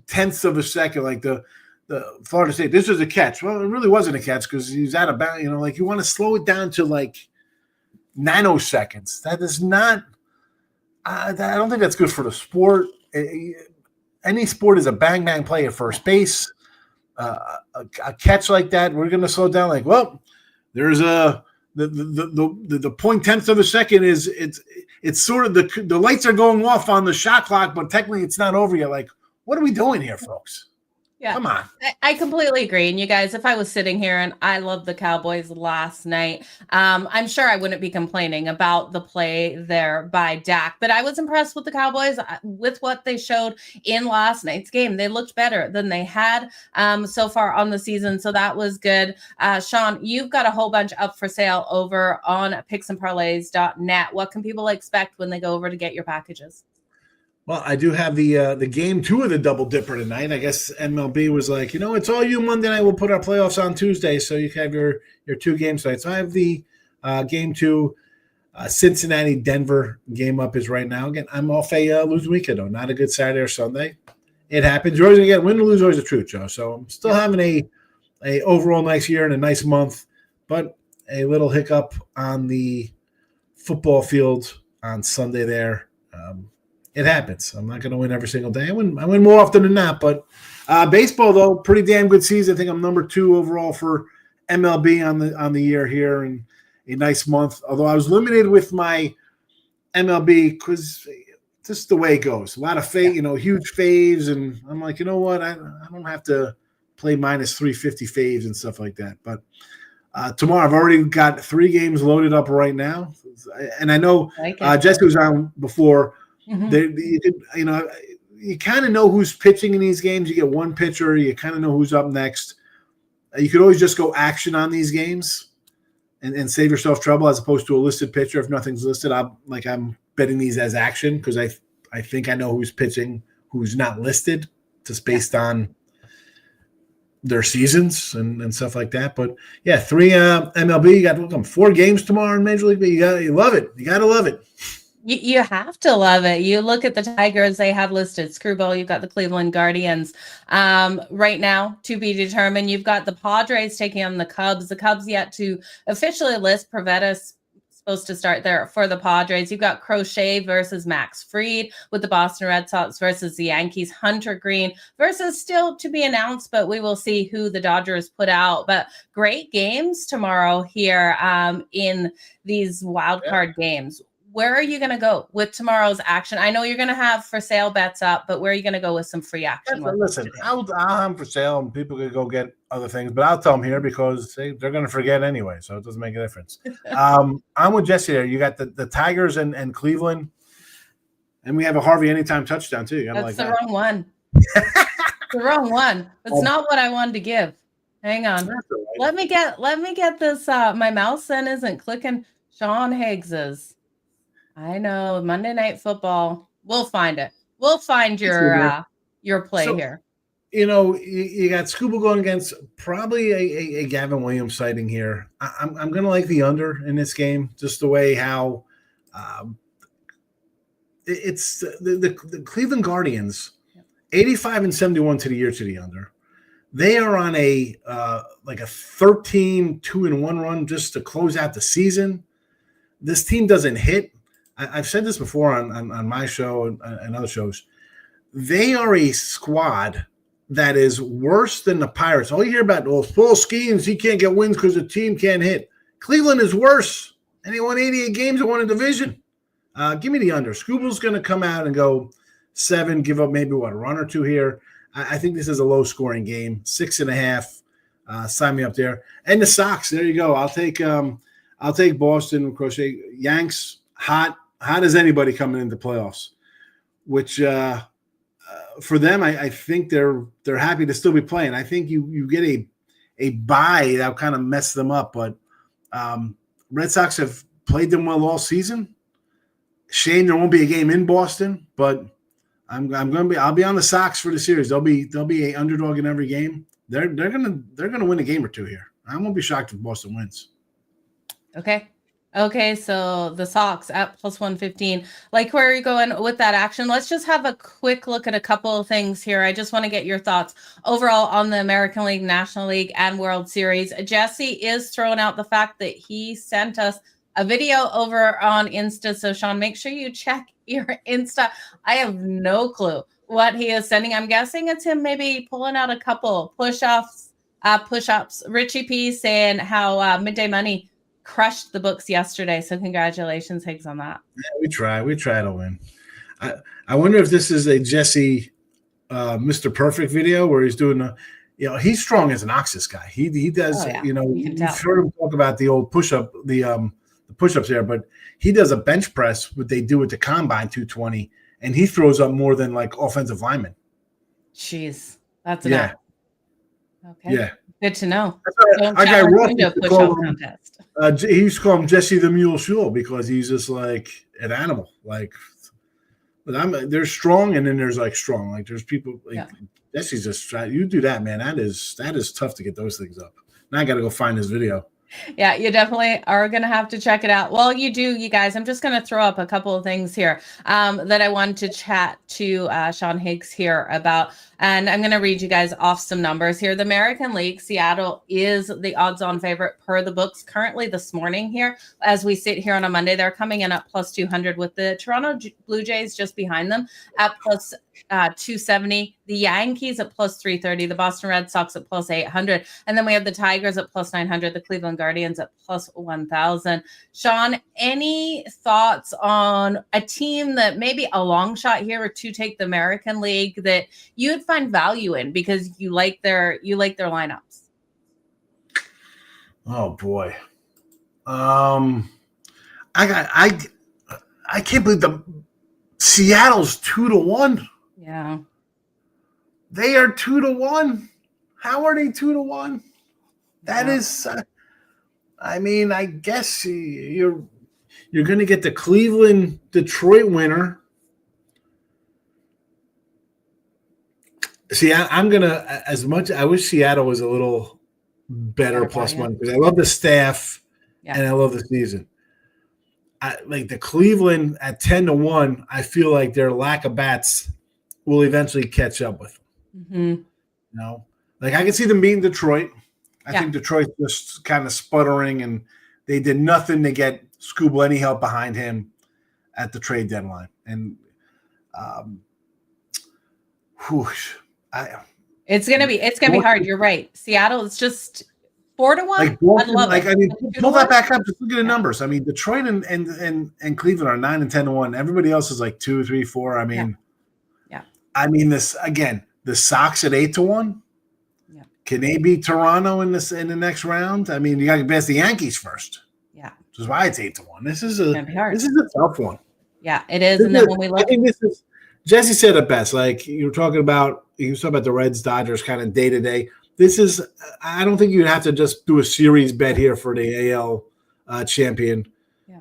tenths of a second, like the Florida State. This was a catch. Well, it really wasn't a catch because he's out of bounds. You want to slow it down to like nanoseconds. That is not. I don't think that's good for the sport. Any sport is a bang bang play at first base. A catch like that, we're going to slow down. Like, well, there's the 0.1 of a second is it's sort of the lights are going off on the shot clock, but technically it's not over yet. Like, what are we doing here, folks? Yeah, come on. I completely agree. And you guys, if I was sitting here and I loved the Cowboys last night, I'm sure I wouldn't be complaining about the play there by Dak. But I was impressed with the Cowboys with what they showed in last night's game. They looked better than they had so far on the season. So that was good. Sean, you've got a whole bunch up for sale over on picksandparlays.net. What can people expect when they go over to get your packages? Well, I do have the game 2 of the double dipper tonight. I guess MLB was like, it's all you Monday night. We'll put our playoffs on Tuesday, so you can have your 2 games tonight. So I have the game 2, Cincinnati Denver game up is right now. Again, I'm off a losing weekend though. Not a good Saturday or Sunday. It happens. You're always gonna get win or lose. Always the truth, Joe. So I'm still having a overall nice year and a nice month, but a little hiccup on the football field on Sunday there. It happens. I'm not going to win every single day. I win more often than not. But baseball, though, pretty damn good season. I think I'm number 2 overall for MLB on the year here, and a nice month. Although I was limited with my MLB because just the way it goes. A lot of huge faves, and I'm like, you know what? I don't have to play minus 350 faves and stuff like that. But tomorrow, I've already got 3 games loaded up right now, and I know Jesse was on before. Mm-hmm. You kind of know who's pitching in these games. You get one pitcher. You kind of know who's up next. You could always just go action on these games and save yourself trouble as opposed to a listed pitcher. If nothing's listed, I'm betting these as action because I think I know who's pitching, who's not listed, just based on their seasons and stuff like that. But yeah, 3 MLB. You got 4 games tomorrow in Major League. But you love it. You gotta love it. You have to love it. You look at the Tigers, they have listed Screwball. You've got the Cleveland Guardians right now to be determined. You've got the Padres taking on the Cubs. The Cubs yet to officially list. Pavetta's supposed to start there for the Padres. You've got Crochet versus Max Fried with the Boston Red Sox versus the Yankees. Hunter Green versus still to be announced, but we will see who the Dodgers put out. But great games tomorrow here in these wild card games. Where are you going to go with tomorrow's action? I know you're going to have for sale bets up, but where are you going to go with some free action? Listen, I'll have for sale and people can go get other things, but I'll tell them here because they're going to forget anyway, so it doesn't make a difference. I'm with Jesse there. You got the Tigers and Cleveland, and we have a Harvey anytime touchdown too. That's the wrong one. The wrong one. That's not what I wanted to give. Hang on. Right. Let me get this. My mouse then isn't clicking. Sean Higgs's. I know Monday Night Football. We'll find it. We'll find your play here. You got Scuba going against probably a Gavin Williams sighting here. I'm going to like the under in this game, just the way how it's the Cleveland Guardians, 85-71 to the year to the under. They are on a 13-2-1 run just to close out the season. This team doesn't hit. I've said this before on my show and other shows. They are a squad that is worse than the Pirates. All you hear about, Paul Skeens, he can't get wins because the team can't hit. Cleveland is worse, and they won 88 games and won a division. Give me the under. Scooble's going to come out and go 7, give up maybe, a run or 2 here. I think this is a low-scoring game, 6.5. Sign me up there. And the Sox, there you go. I'll take Boston, Crochet. Yanks, hot as anybody coming into playoffs, which for them, I think they're happy to still be playing. I think you get a bye that'll kind of mess them up, but Red Sox have played them well all season. Shame there won't be a game in Boston, but I'll be on the Sox for the series. They'll be a underdog in every game. They're gonna win a game or 2 here. I won't be shocked if Boston wins. Okay, so the Sox at plus 115. Like, where are you going with that action? Let's just have a quick look at a couple of things here. I just want to get your thoughts overall on the American League, National League, and World Series. Jesse is throwing out the fact that he sent us a video over on Insta. So, Sean, make sure you check your Insta. I have no clue what he is sending. I'm guessing it's him maybe pulling out a couple push-ups. Richie P saying how Midday Money crushed the books yesterday, so congratulations, Higgs, on that. Yeah, we try to win. I wonder if this is a Jesse Mr. Perfect video where he's doing he's strong as an ox, this guy. He does. You've heard him talk about the old push-up, the push-ups there, but he does a bench press, what they do at the combine, 220, and he throws up more than like offensive linemen. Jeez, that's enough. Okay. Yeah. Good to know. Our guy Ross he used to call him Jesse the Mule Shul because he's just like an animal. Like But they're strong, and then there's like strong. Like there's people like Jesse's just you do that, man. That is tough to get those things up. Now I got to go find this video. Yeah, you definitely are going to have to check it out. Well, you guys. I'm just going to throw up a couple of things here that I wanted to chat to Sean Higgs here about. And I'm going to read you guys off some numbers here. The American League, Seattle is the odds-on favorite per the books currently this morning here. As we sit here on a Monday, they're coming in at plus 200 with the Toronto Blue Jays just behind them at plus 270. The Yankees at plus 330. The Boston Red Sox at plus 800. And then we have the Tigers at plus 900. The Cleveland Guardians at plus 1,000. Sean, any thoughts on a team that maybe a long shot here to take the American League that you'd find value in because you like their lineups? Oh boy. I can't believe Seattle's 2-1. Yeah. They are 2-1. How are they 2-1? That is I mean, I guess you're going to get the Cleveland Detroit winner. See, I'm going to, as much, I wish Seattle was a little better plus money because I love the staff and I love the season. Like the Cleveland at 10-1, I feel like their lack of bats will eventually catch up with them. Mm-hmm. You know, like I can see them beating Detroit. I think Detroit's just kind of sputtering, and they did nothing to get Scooble any help behind him at the trade deadline. And it's gonna be hard. You're right. Seattle is just 4-1. Like Boston, I mean, pull that back up. Just look at the numbers. I mean, Detroit and Cleveland are 9 and 10-1. Everybody else is like 2, 3, 4. I mean, I mean this again. The Sox at 8-1. Yeah. Can they beat Toronto in the next round? I mean, you got to pass the Yankees first. Yeah, which is why it's 8-1. This is a tough one. Yeah, it is. And then when we look, I think this is. Jesse said it best. Like you were talking about the Reds, Dodgers kind of day to day. This is. I don't think you'd have to just do a series bet here for the AL champion. Yeah,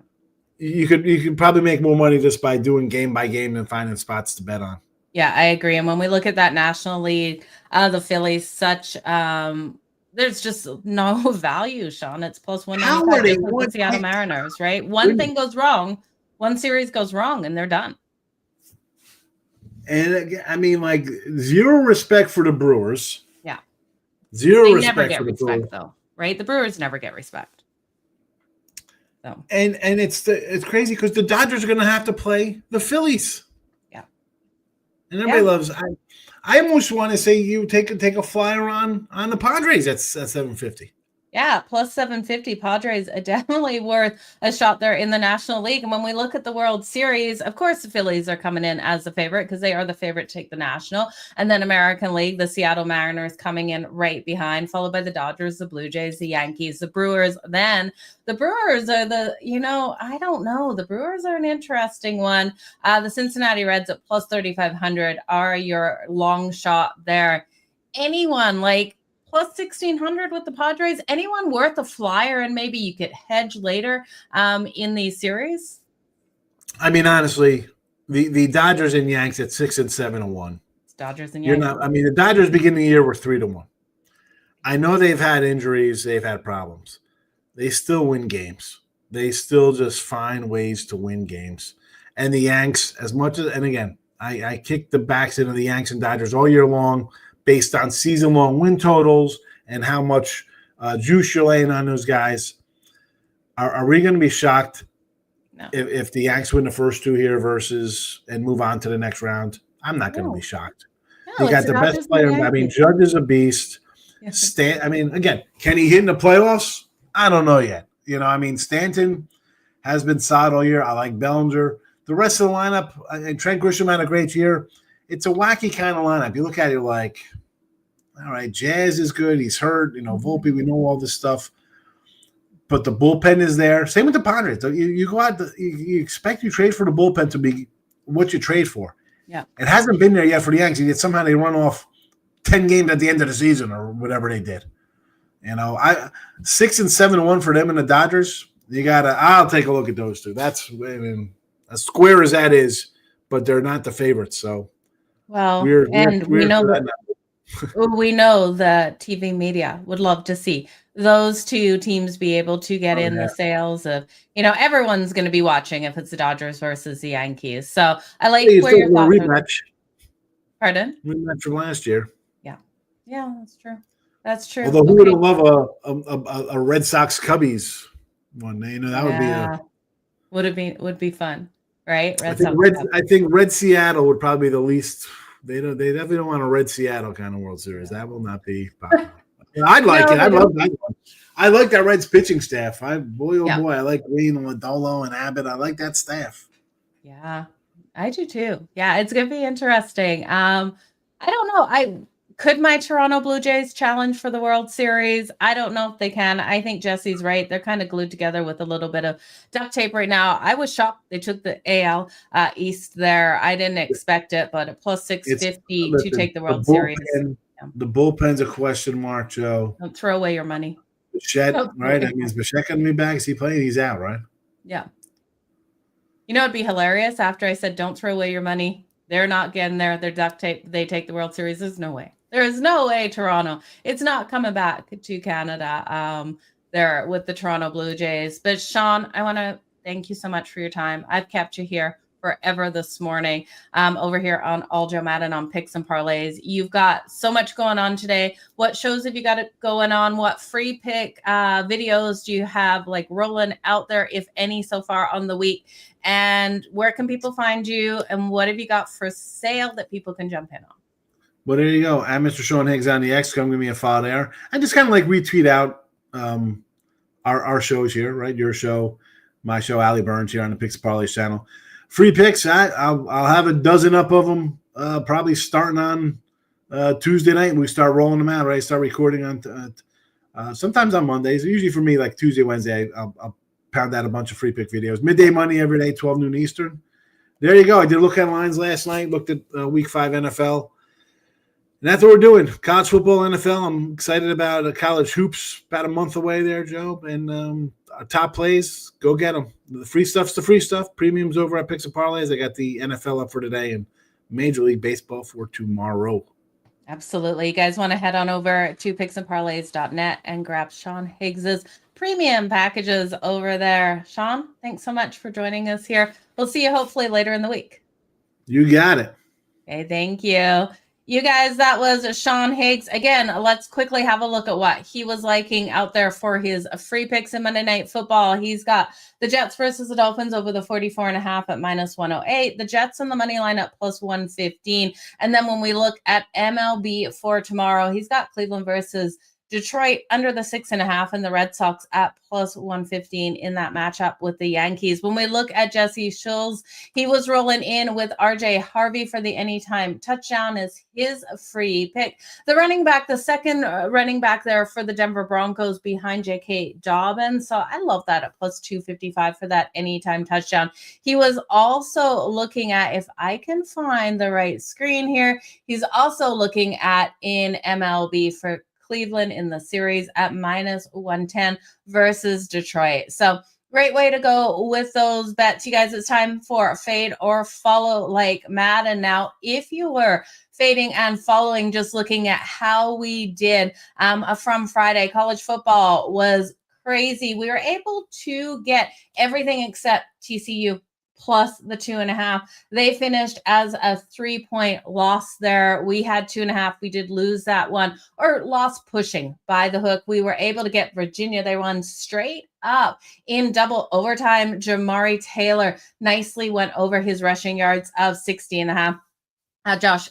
you could probably make more money just by doing game by game and finding spots to bet on. Yeah, I agree. And when we look at that National League, the Phillies, there's just no value, Sean. It's plus 195 with the Seattle Mariners, right? One thing goes wrong, one series goes wrong, and they're done. And again, I mean, like zero respect for the Brewers. Yeah, zero respect for the Brewers, though, right? The Brewers never get respect. So and it's crazy because the Dodgers are going to have to play the Phillies. And everybody loves. I almost want to say you take a flyer on the Padres at 750. Yeah, plus 750. Padres are definitely worth a shot there in the National League. And when we look at the World Series, of course, the Phillies are coming in as the favorite because they are the favorite to take the National. And then American League, the Seattle Mariners coming in right behind, followed by the Dodgers, the Blue Jays, the Yankees, the Brewers. Then the Brewers are I don't know. The Brewers are an interesting one. The Cincinnati Reds at plus 3,500 are your long shot there. Anyone like plus 1,600 with the Padres? Anyone worth a flyer and maybe you could hedge later in these series? I mean, honestly, the Dodgers and Yanks at 6 and 7-1. It's Dodgers and Yanks. The Dodgers beginning of the year were 3-1. I know they've had injuries, they've had problems. They still win games. They still just find ways to win games. And the Yanks, as much as, and again, I kicked the backs into the Yanks and Dodgers all year long, based on season-long win totals and how much juice you're laying on those guys. Are we going to be shocked if the Yanks win the first two here and move on to the next round? I'm not going to be shocked. No, you got the best player. I mean, Judge is a beast. Again, can he hit in the playoffs? I don't know yet. Stanton has been solid all year. I like Bellinger. The rest of the lineup, and Trent Grisham had a great year. It's a wacky kind of lineup. You look at it like, all right, Jazz is good. He's hurt. Volpe, we know all this stuff. But the bullpen is there. Same with the Padres. You go out, you expect you trade for the bullpen to be what you trade for. Yeah. It hasn't been there yet for the Yankees. Yet somehow they run off 10 games at the end of the season or whatever they did. 6 and 7-1 for them and the Dodgers. I'll take a look at those two. That's, as square as that is, but they're not the favorites. So Well, we're we know that we know the TV media would love to see those two teams be able to get in the sales of, everyone's going to be watching if it's the Dodgers versus the Yankees. So I like where your thoughts are. Rematch. Pardon? Rematch from last year. Yeah. Yeah, that's true. That's true. Although who would love a Red Sox Cubbies one? That would be fun, right? I think Red Seattle would probably be the least. They definitely don't want a Red Seattle kind of World Series. That will not be popular. I'd like it. I love that one. I like that Reds pitching staff. Boy, I like Green and Lodolo and Abbott. I like that staff. Yeah, I do too. Yeah, it's gonna be interesting. I don't know. Could my Toronto Blue Jays challenge for the World Series? I don't know if they can. I think Jesse's right. They're kind of glued together with a little bit of duct tape right now. I was shocked they took the AL East there. I didn't expect it, but at plus 650 to take the World Series. The bullpen's a question mark, Joe. Don't throw away your money. Bichette, right? That means Bichette going to be back. Is he playing? He's out, right? Yeah. It'd be hilarious after I said, don't throw away your money. They're not getting there. They're duct tape. They take the World Series. There's no way. There is no way, Toronto. It's not coming back to Canada there with the Toronto Blue Jays. But, Sean, I want to thank you so much for your time. I've kept you here forever this morning over here on All-Jo Madden on Picks and Parlays. You've got so much going on today. What shows have you got going on? What free pick videos do you have rolling out there, if any, so far on the week? And where can people find you? And what have you got for sale that people can jump in on? Well, there you go. I'm Mr. Sean Higgs on the X. Come give me a follow there. I just kind of retweet out our shows here, right? Your show, my show, Allie Burns here on the Picks and Parlays channel. Free picks. I'll have a dozen up of them probably starting on Tuesday night. We start rolling them out, right? Start recording on sometimes on Mondays. Usually for me, Tuesday, Wednesday, I'll pound out a bunch of free pick videos. Midday money every day, 12 noon Eastern. There you go. I did look at lines last night. Looked at Week 5 NFL. And that's what we're doing. College football, NFL. I'm excited about college hoops. About a month away there, Joe. And our top plays, go get them. The free stuff's the free stuff. Premiums over at Picks and Parlays. I got the NFL up for today and Major League Baseball for tomorrow. Absolutely. You guys want to head on over to picksandparlays.net and grab Sean Higgs's premium packages over there. Sean, thanks so much for joining us here. We'll see you hopefully later in the week. You got it. Okay, thank you. You guys, that was Sean Higgs. Again, let's quickly have a look at what he was liking out there for his free picks in Monday Night Football. He's got the Jets versus the Dolphins over the 44.5 at minus 108. The Jets on the money line at plus 115. And then when we look at MLB for tomorrow, he's got Cleveland versus Detroit under the 6.5 and the Red Sox at plus 115 in that matchup with the Yankees. When we look at Jesse Schultz, he was rolling in with RJ Harvey for the anytime touchdown as his free pick. The running back, the second running back there for the Denver Broncos behind J.K. Dobbins. So I love that at plus 255 for that anytime touchdown. He was also looking at, if I can find the right screen here, he's also looking at in MLB for Cleveland in the series at minus 110 versus Detroit. So great way to go with those bets. You guys, it's time for fade or follow like Madden. Now, if you were fading and following, just looking at how we did from Friday, college football was crazy. We were able to get everything except TCU plus the 2.5. They finished as a 3-point loss there. We had 2.5. We did lose that one, or lost pushing by the hook. We were able to get Virginia. They won straight up in double overtime. Jamari Taylor nicely went over his rushing yards of 60.5. Josh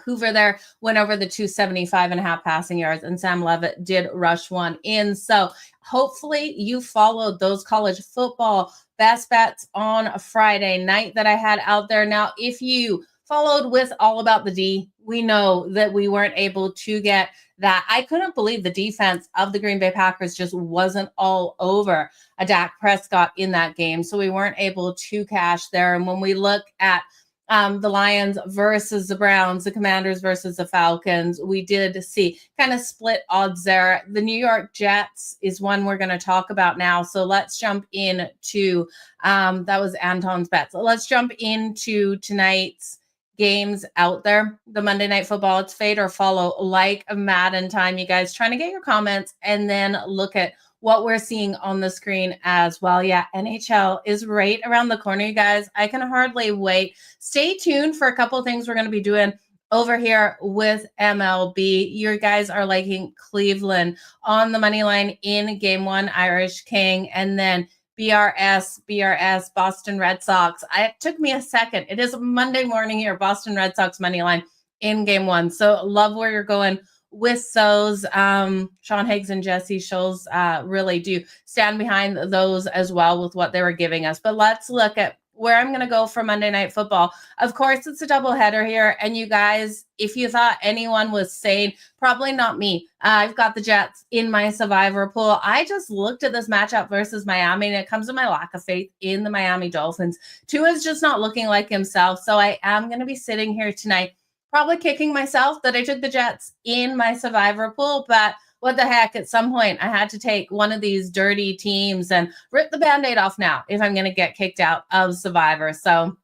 Hoover there went over the 275.5 passing yards, and Sam Levitt did rush one in. So hopefully you followed those college football best bets on a Friday night that I had out there. Now, if you followed with All About the D, we know that we weren't able to get that. I couldn't believe the defense of the Green Bay Packers just wasn't all over a Dak Prescott in that game. So we weren't able to cash there. And when we look at the Lions versus the Browns, the Commanders versus the Falcons. We did see kind of split odds there. The New York Jets is one we're going to talk about now. So let's jump into that was Anton's bet. So let's jump into tonight's games out there. The Monday Night Football, it's fade or follow like a Madden time. You guys trying to get your comments and then look at what we're seeing on the screen as well. Yeah, NHL is right around the corner, you guys. I can hardly wait. Stay tuned for a couple of things we're going to be doing over here with MLB. You guys are liking Cleveland on the money line in game one, Irish King, and then BRS, Boston Red Sox. It took me a second. It is Monday morning here, Boston Red Sox money line in game one. So love where you're going with those. Sean Higgs and Jesse Schultz really do stand behind those as well with what they were giving us. But let's look at where I'm going to go for Monday Night Football. Of course, it's a doubleheader here. And you guys, if you thought anyone was sane, probably not me. I've got the Jets in my survivor pool. I just looked at this matchup versus Miami, and it comes to my lack of faith in the Miami Dolphins. Tua's just not looking like himself. So I am going to be sitting here tonight probably kicking myself that I took the Jets in my survivor pool, but what the heck, at some point I had to take one of these dirty teams and rip the Band-Aid off now if I'm going to get kicked out of survivor. So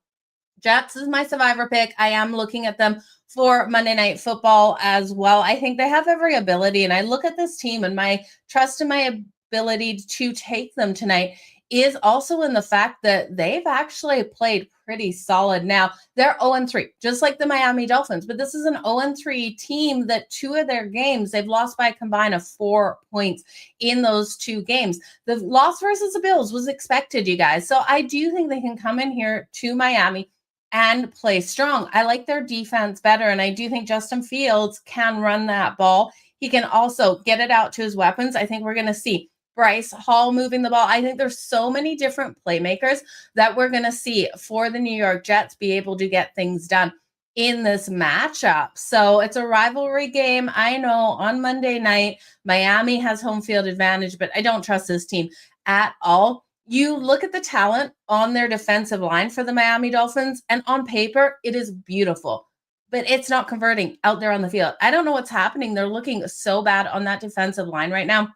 Jets is my survivor pick. I am looking at them for Monday Night Football as well. I think they have every ability, and I look at this team and my trust in my ability to take them tonight is also in the fact that they've actually played pretty solid. Now, they're 0-3, just like the Miami Dolphins, but this is an 0-3 team that 2 of their games, they've lost by a combined of 4 points in those 2 games. The loss versus the Bills was expected, you guys. So I do think they can come in here to Miami and play strong. I like their defense better, and I do think Justin Fields can run that ball. He can also get it out to his weapons. I think we're going to see Bryce Hall moving the ball. I think there's so many different playmakers that we're going to see for the New York Jets be able to get things done in this matchup. So it's a rivalry game. I know on Monday night, Miami has home field advantage, but I don't trust this team at all. You look at the talent on their defensive line for the Miami Dolphins, and on paper, it is beautiful, but it's not converting out there on the field. I don't know what's happening. They're looking so bad on that defensive line right now.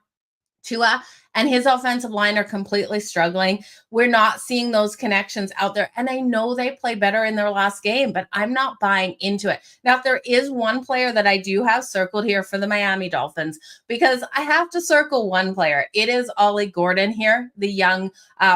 Tua and his offensive line are completely struggling. We're not seeing those connections out there. And I know they play better in their last game, but I'm not buying into it. Now, if there is one player that I do have circled here for the Miami Dolphins, because I have to circle one player, it is Ollie Gordon here, the young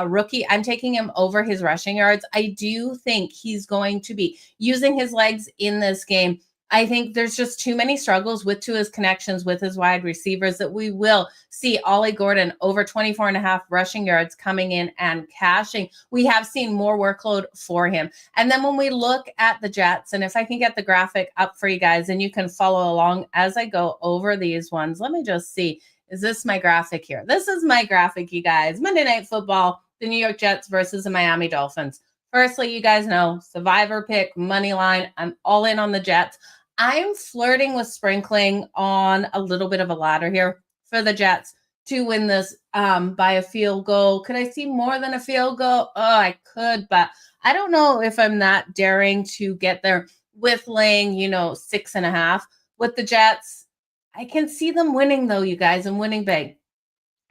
rookie. I'm taking him over his rushing yards. I do think he's going to be using his legs in this game. I think there's just too many struggles with Tua's connections with his wide receivers that we will see Ollie Gordon over 24.5 rushing yards coming in and cashing. We have seen more workload for him. And then when we look at the Jets, and if I can get the graphic up for you guys and you can follow along as I go over these ones, let me just see. Is this my graphic here? This is my graphic, you guys. Monday Night Football, the New York Jets versus the Miami Dolphins. Firstly, you guys know, survivor pick, money line. I'm all in on the Jets. I'm flirting with sprinkling on a little bit of a ladder here for the Jets to win this by a field goal. Could I see more than a field goal? Oh, I could, but I don't know if I'm that daring to get there with laying, 6.5 with the Jets. I can see them winning though, you guys, and winning big.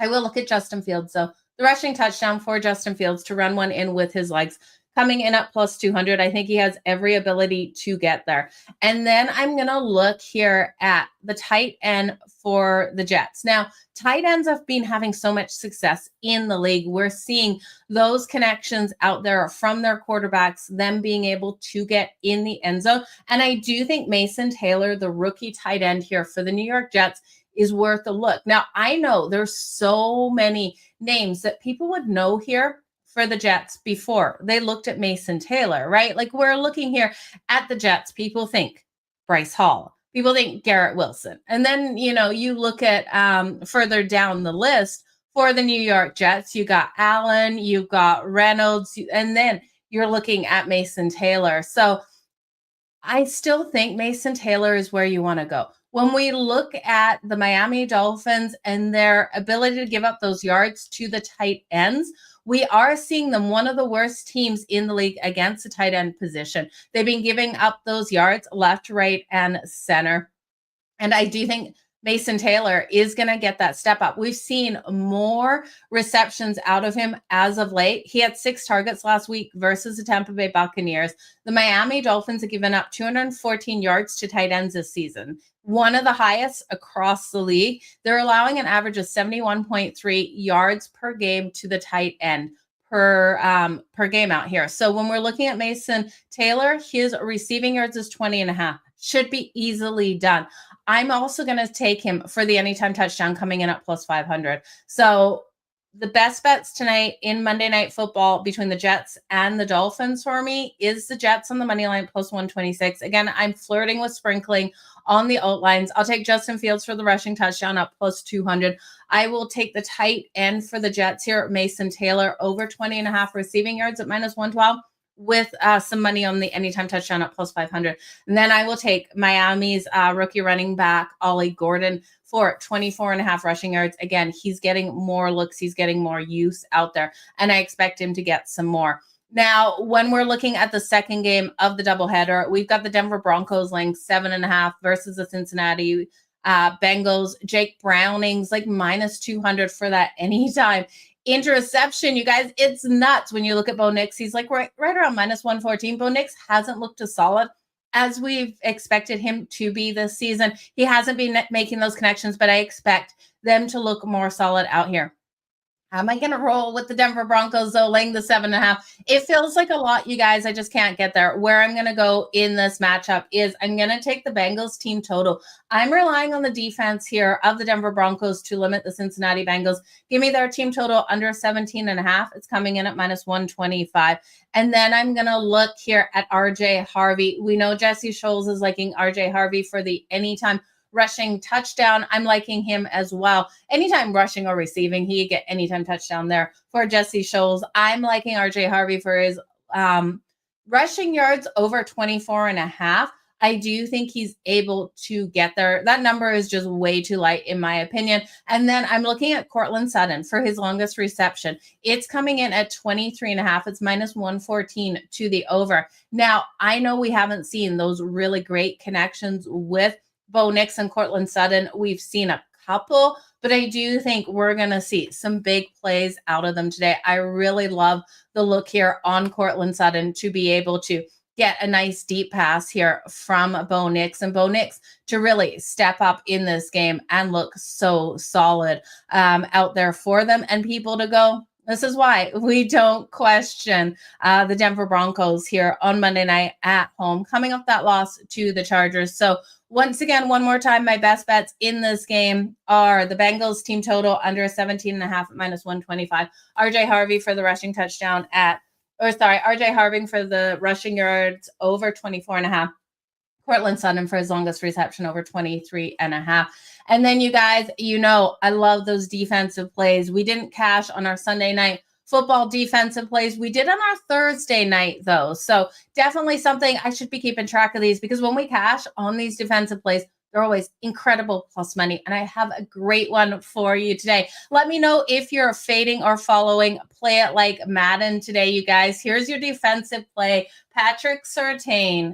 I will look at Justin Fields. So the rushing touchdown for Justin Fields to run one in with his legs. Coming in at plus 200. I think he has every ability to get there. And then I'm going to look here at the tight end for the Jets. Now, tight ends have been having so much success in the league. We're seeing those connections out there from their quarterbacks, them being able to get in the end zone. And I do think Mason Taylor, the rookie tight end here for the New York Jets, is worth a look. Now, I know there's so many names that people would know here for the Jets before they looked at Mason Taylor, right? Like we're looking here at the Jets. People think Bryce Hall. People think Garrett Wilson. And then, you look at further down the list for the New York Jets, you got Allen, you've got Reynolds, and then you're looking at Mason Taylor. So I still think Mason Taylor is where you want to go. When we look at the Miami Dolphins and their ability to give up those yards to the tight ends, we are seeing them one of the worst teams in the league against the tight end position. They've been giving up those yards left, right, and center. And I do think Mason Taylor is going to get that step up. We've seen more receptions out of him as of late. He had 6 targets last week versus the Tampa Bay Buccaneers. The Miami Dolphins have given up 214 yards to tight ends this season, one of the highest across the league. They're allowing an average of 71.3 yards per game to the tight end per game out here. So when we're looking at Mason Taylor, his receiving yards is 20.5. Should be easily done. I'm also going to take him for the anytime touchdown coming in at plus 500. So the best bets tonight in Monday Night Football between the Jets and the Dolphins for me is the Jets on the money line plus 126. Again, I'm flirting with sprinkling on the outlines. I'll take Justin Fields for the rushing touchdown up plus 200. I will take the tight end for the Jets here, Mason Taylor, over 20.5 receiving yards at minus 112. With some money on the anytime touchdown at plus 500. And then I will take Miami's rookie running back, Ollie Gordon, for 24.5 rushing yards. Again, he's getting more looks. He's getting more use out there. And I expect him to get some more. Now, when we're looking at the second game of the doubleheader, we've got the Denver Broncos laying 7.5 versus the Cincinnati Bengals. Jake Browning's like minus 200 for that anytime interception. You guys, it's nuts when you look at Bo Nix. He's like right around minus 114. Bo Nix hasn't looked as solid as we've expected him to be this season. He hasn't been making those connections, but I expect them to look more solid out here. How am I going to roll with the Denver Broncos, though, laying the 7.5? It feels like a lot, you guys. I just can't get there. Where I'm going to go in this matchup is I'm going to take the Bengals team total. I'm relying on the defense here of the Denver Broncos to limit the Cincinnati Bengals. Give me their team total under 17.5. It's coming in at minus 125. And then I'm going to look here at RJ Harvey. We know Jesse Scholes is liking RJ Harvey for the anytime rushing touchdown. I'm liking him as well. Anytime rushing or receiving, he get anytime touchdown there for Jesse Scholes. I'm liking RJ Harvey for his rushing yards over 24.5. I do think he's able to get there. That number is just way too light in my opinion. And then I'm looking at Cortland Sutton for his longest reception. It's coming in at 23.5. It's minus 114 to the over. Now, I know we haven't seen those really great connections with Bo Nix and Cortland Sutton. We've seen a couple, but I do think we're going to see some big plays out of them today. I really love the look here on Cortland Sutton to be able to get a nice deep pass here from Bo Nix, and Bo Nix to really step up in this game and look so solid out there for them, and people to go, this is why we don't question the Denver Broncos here on Monday night at home, coming off that loss to the Chargers. So once again, one more time, my best bets in this game are the Bengals team total under 17.5 at minus 125. RJ Harvey for the rushing touchdown RJ Harvey for the rushing yards over 24.5. Cortland Sutton for his longest reception over 23.5. And then you guys, I love those defensive plays. We didn't cash on our Sunday night football defensive plays. We did on our Thursday night, though. So definitely something I should be keeping track of these, because when we cash on these defensive plays, they're always incredible plus money. And I have a great one for you today. Let me know if you're fading or following Play It Like Madden today, you guys. Here's your defensive play. Patrick Surtain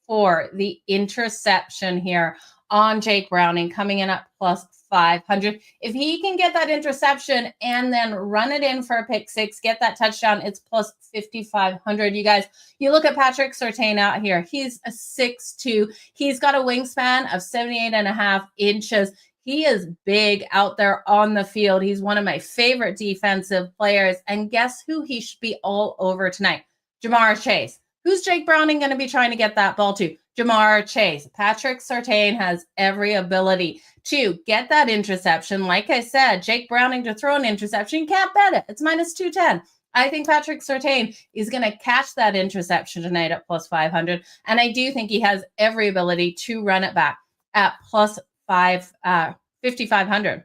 for the interception here on Jake Browning, coming in at plus 500. If he can get that interception and then run it in for a pick six, get that touchdown, it's plus 5,500. You guys, you look at Patrick Surtain out here. He's a 6'2". He's got a wingspan of 78.5 inches. He is big out there on the field. He's one of my favorite defensive players. And guess who he should be all over tonight? Jamar Chase. Who's Jake Browning going to be trying to get that ball to? Jamar Chase. Patrick Surtain has every ability to get that interception. Like I said, Jake Browning to throw an interception, you can't bet it. It's minus 210. I think Patrick Surtain is going to catch that interception tonight at plus 500. And I do think he has every ability to run it back at plus 5,500.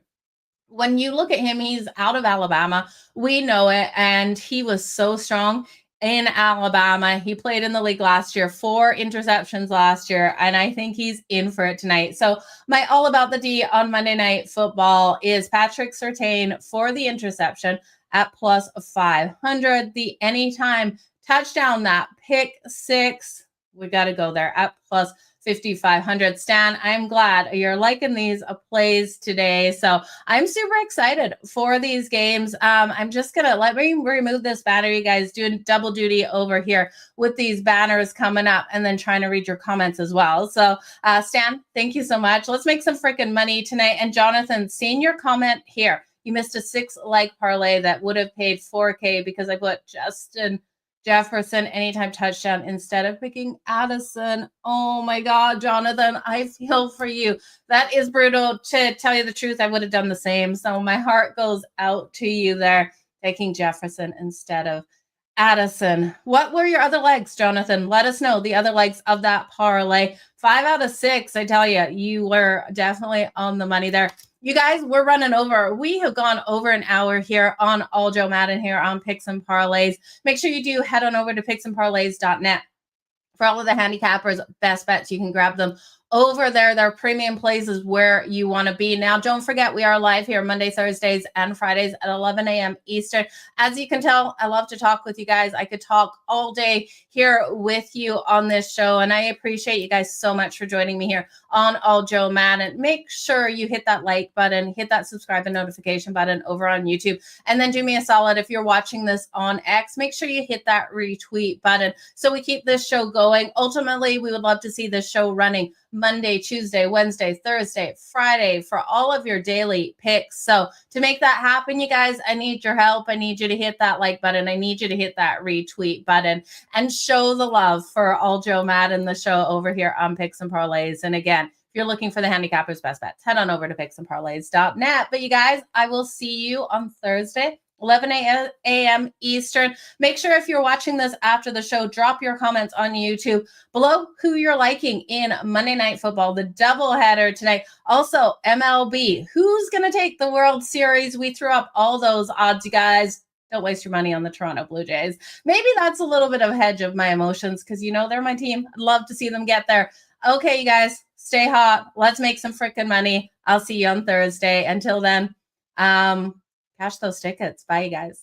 When you look at him, he's out of Alabama. We know it. And he was so strong in Alabama. He played in the league last year, 4 interceptions last year, and I think he's in for it tonight. So my all about the D on Monday Night Football is Patrick Surtain for the interception at plus 500. The anytime touchdown, that pick six, we got to go there at plus 5,500. Stan, I'm glad you're liking these plays today. So I'm super excited for these games. I'm just going to let me remove this banner. You guys doing double duty over here with these banners coming up and then trying to read your comments as well. So Stan, thank you so much. Let's make some freaking money tonight. And Jonathan, seeing your comment here, you missed a 6-leg parlay that would have paid $4K because I put Justin Jefferson anytime touchdown instead of picking Addison. Oh my God, Jonathan, I feel for you. That is brutal. To tell you the truth, I would have done the same. So my heart goes out to you there, taking Jefferson instead of Addison. What were your other legs, Jonathan? Let us know the other legs of that parlay. 5 out of 6, I tell you, you were definitely on the money there. You guys, we're running over. We have gone over an hour here on All-Jo Madden here on Picks and Parlays. Make sure you do head on over to picksandparlays.net for all of the handicappers, best bets. You can grab them over there. Their premium plays is where you want to be. Now, don't forget, we are live here Monday, Thursdays, and Fridays at 11 a.m. Eastern. As you can tell, I love to talk with you guys. I could talk all day here with you on this show, and I appreciate you guys so much for joining me here on All-Jo Madden. Make sure you hit that like button, hit that subscribe and notification button over on YouTube, and then do me a solid. If you're watching this on X, make sure you hit that retweet button so we keep this show going. Ultimately, we would love to see this show running Monday, Tuesday, Wednesday, Thursday, Friday for all of your daily picks. So to make that happen, you guys, I need your help. I need you to hit that like button. I need you to hit that retweet button and show the love for All-Jo Madden, the show over here on Picks and Parlays. And again, if you're looking for the handicappers best bets, head on over to picksandparlays.net. But you guys, I will see you on Thursday, 11 a.m. Eastern. Make sure if you're watching this after the show, drop your comments on YouTube below who you're liking in Monday Night Football, the doubleheader tonight. Also, MLB, who's going to take the World Series? We threw up all those odds, you guys. Don't waste your money on the Toronto Blue Jays. Maybe that's a little bit of a hedge of my emotions because, you know, they're my team. I'd love to see them get there. Okay, you guys, stay hot. Let's make some freaking money. I'll see you on Thursday. Until then, cash those tickets. Bye, you guys.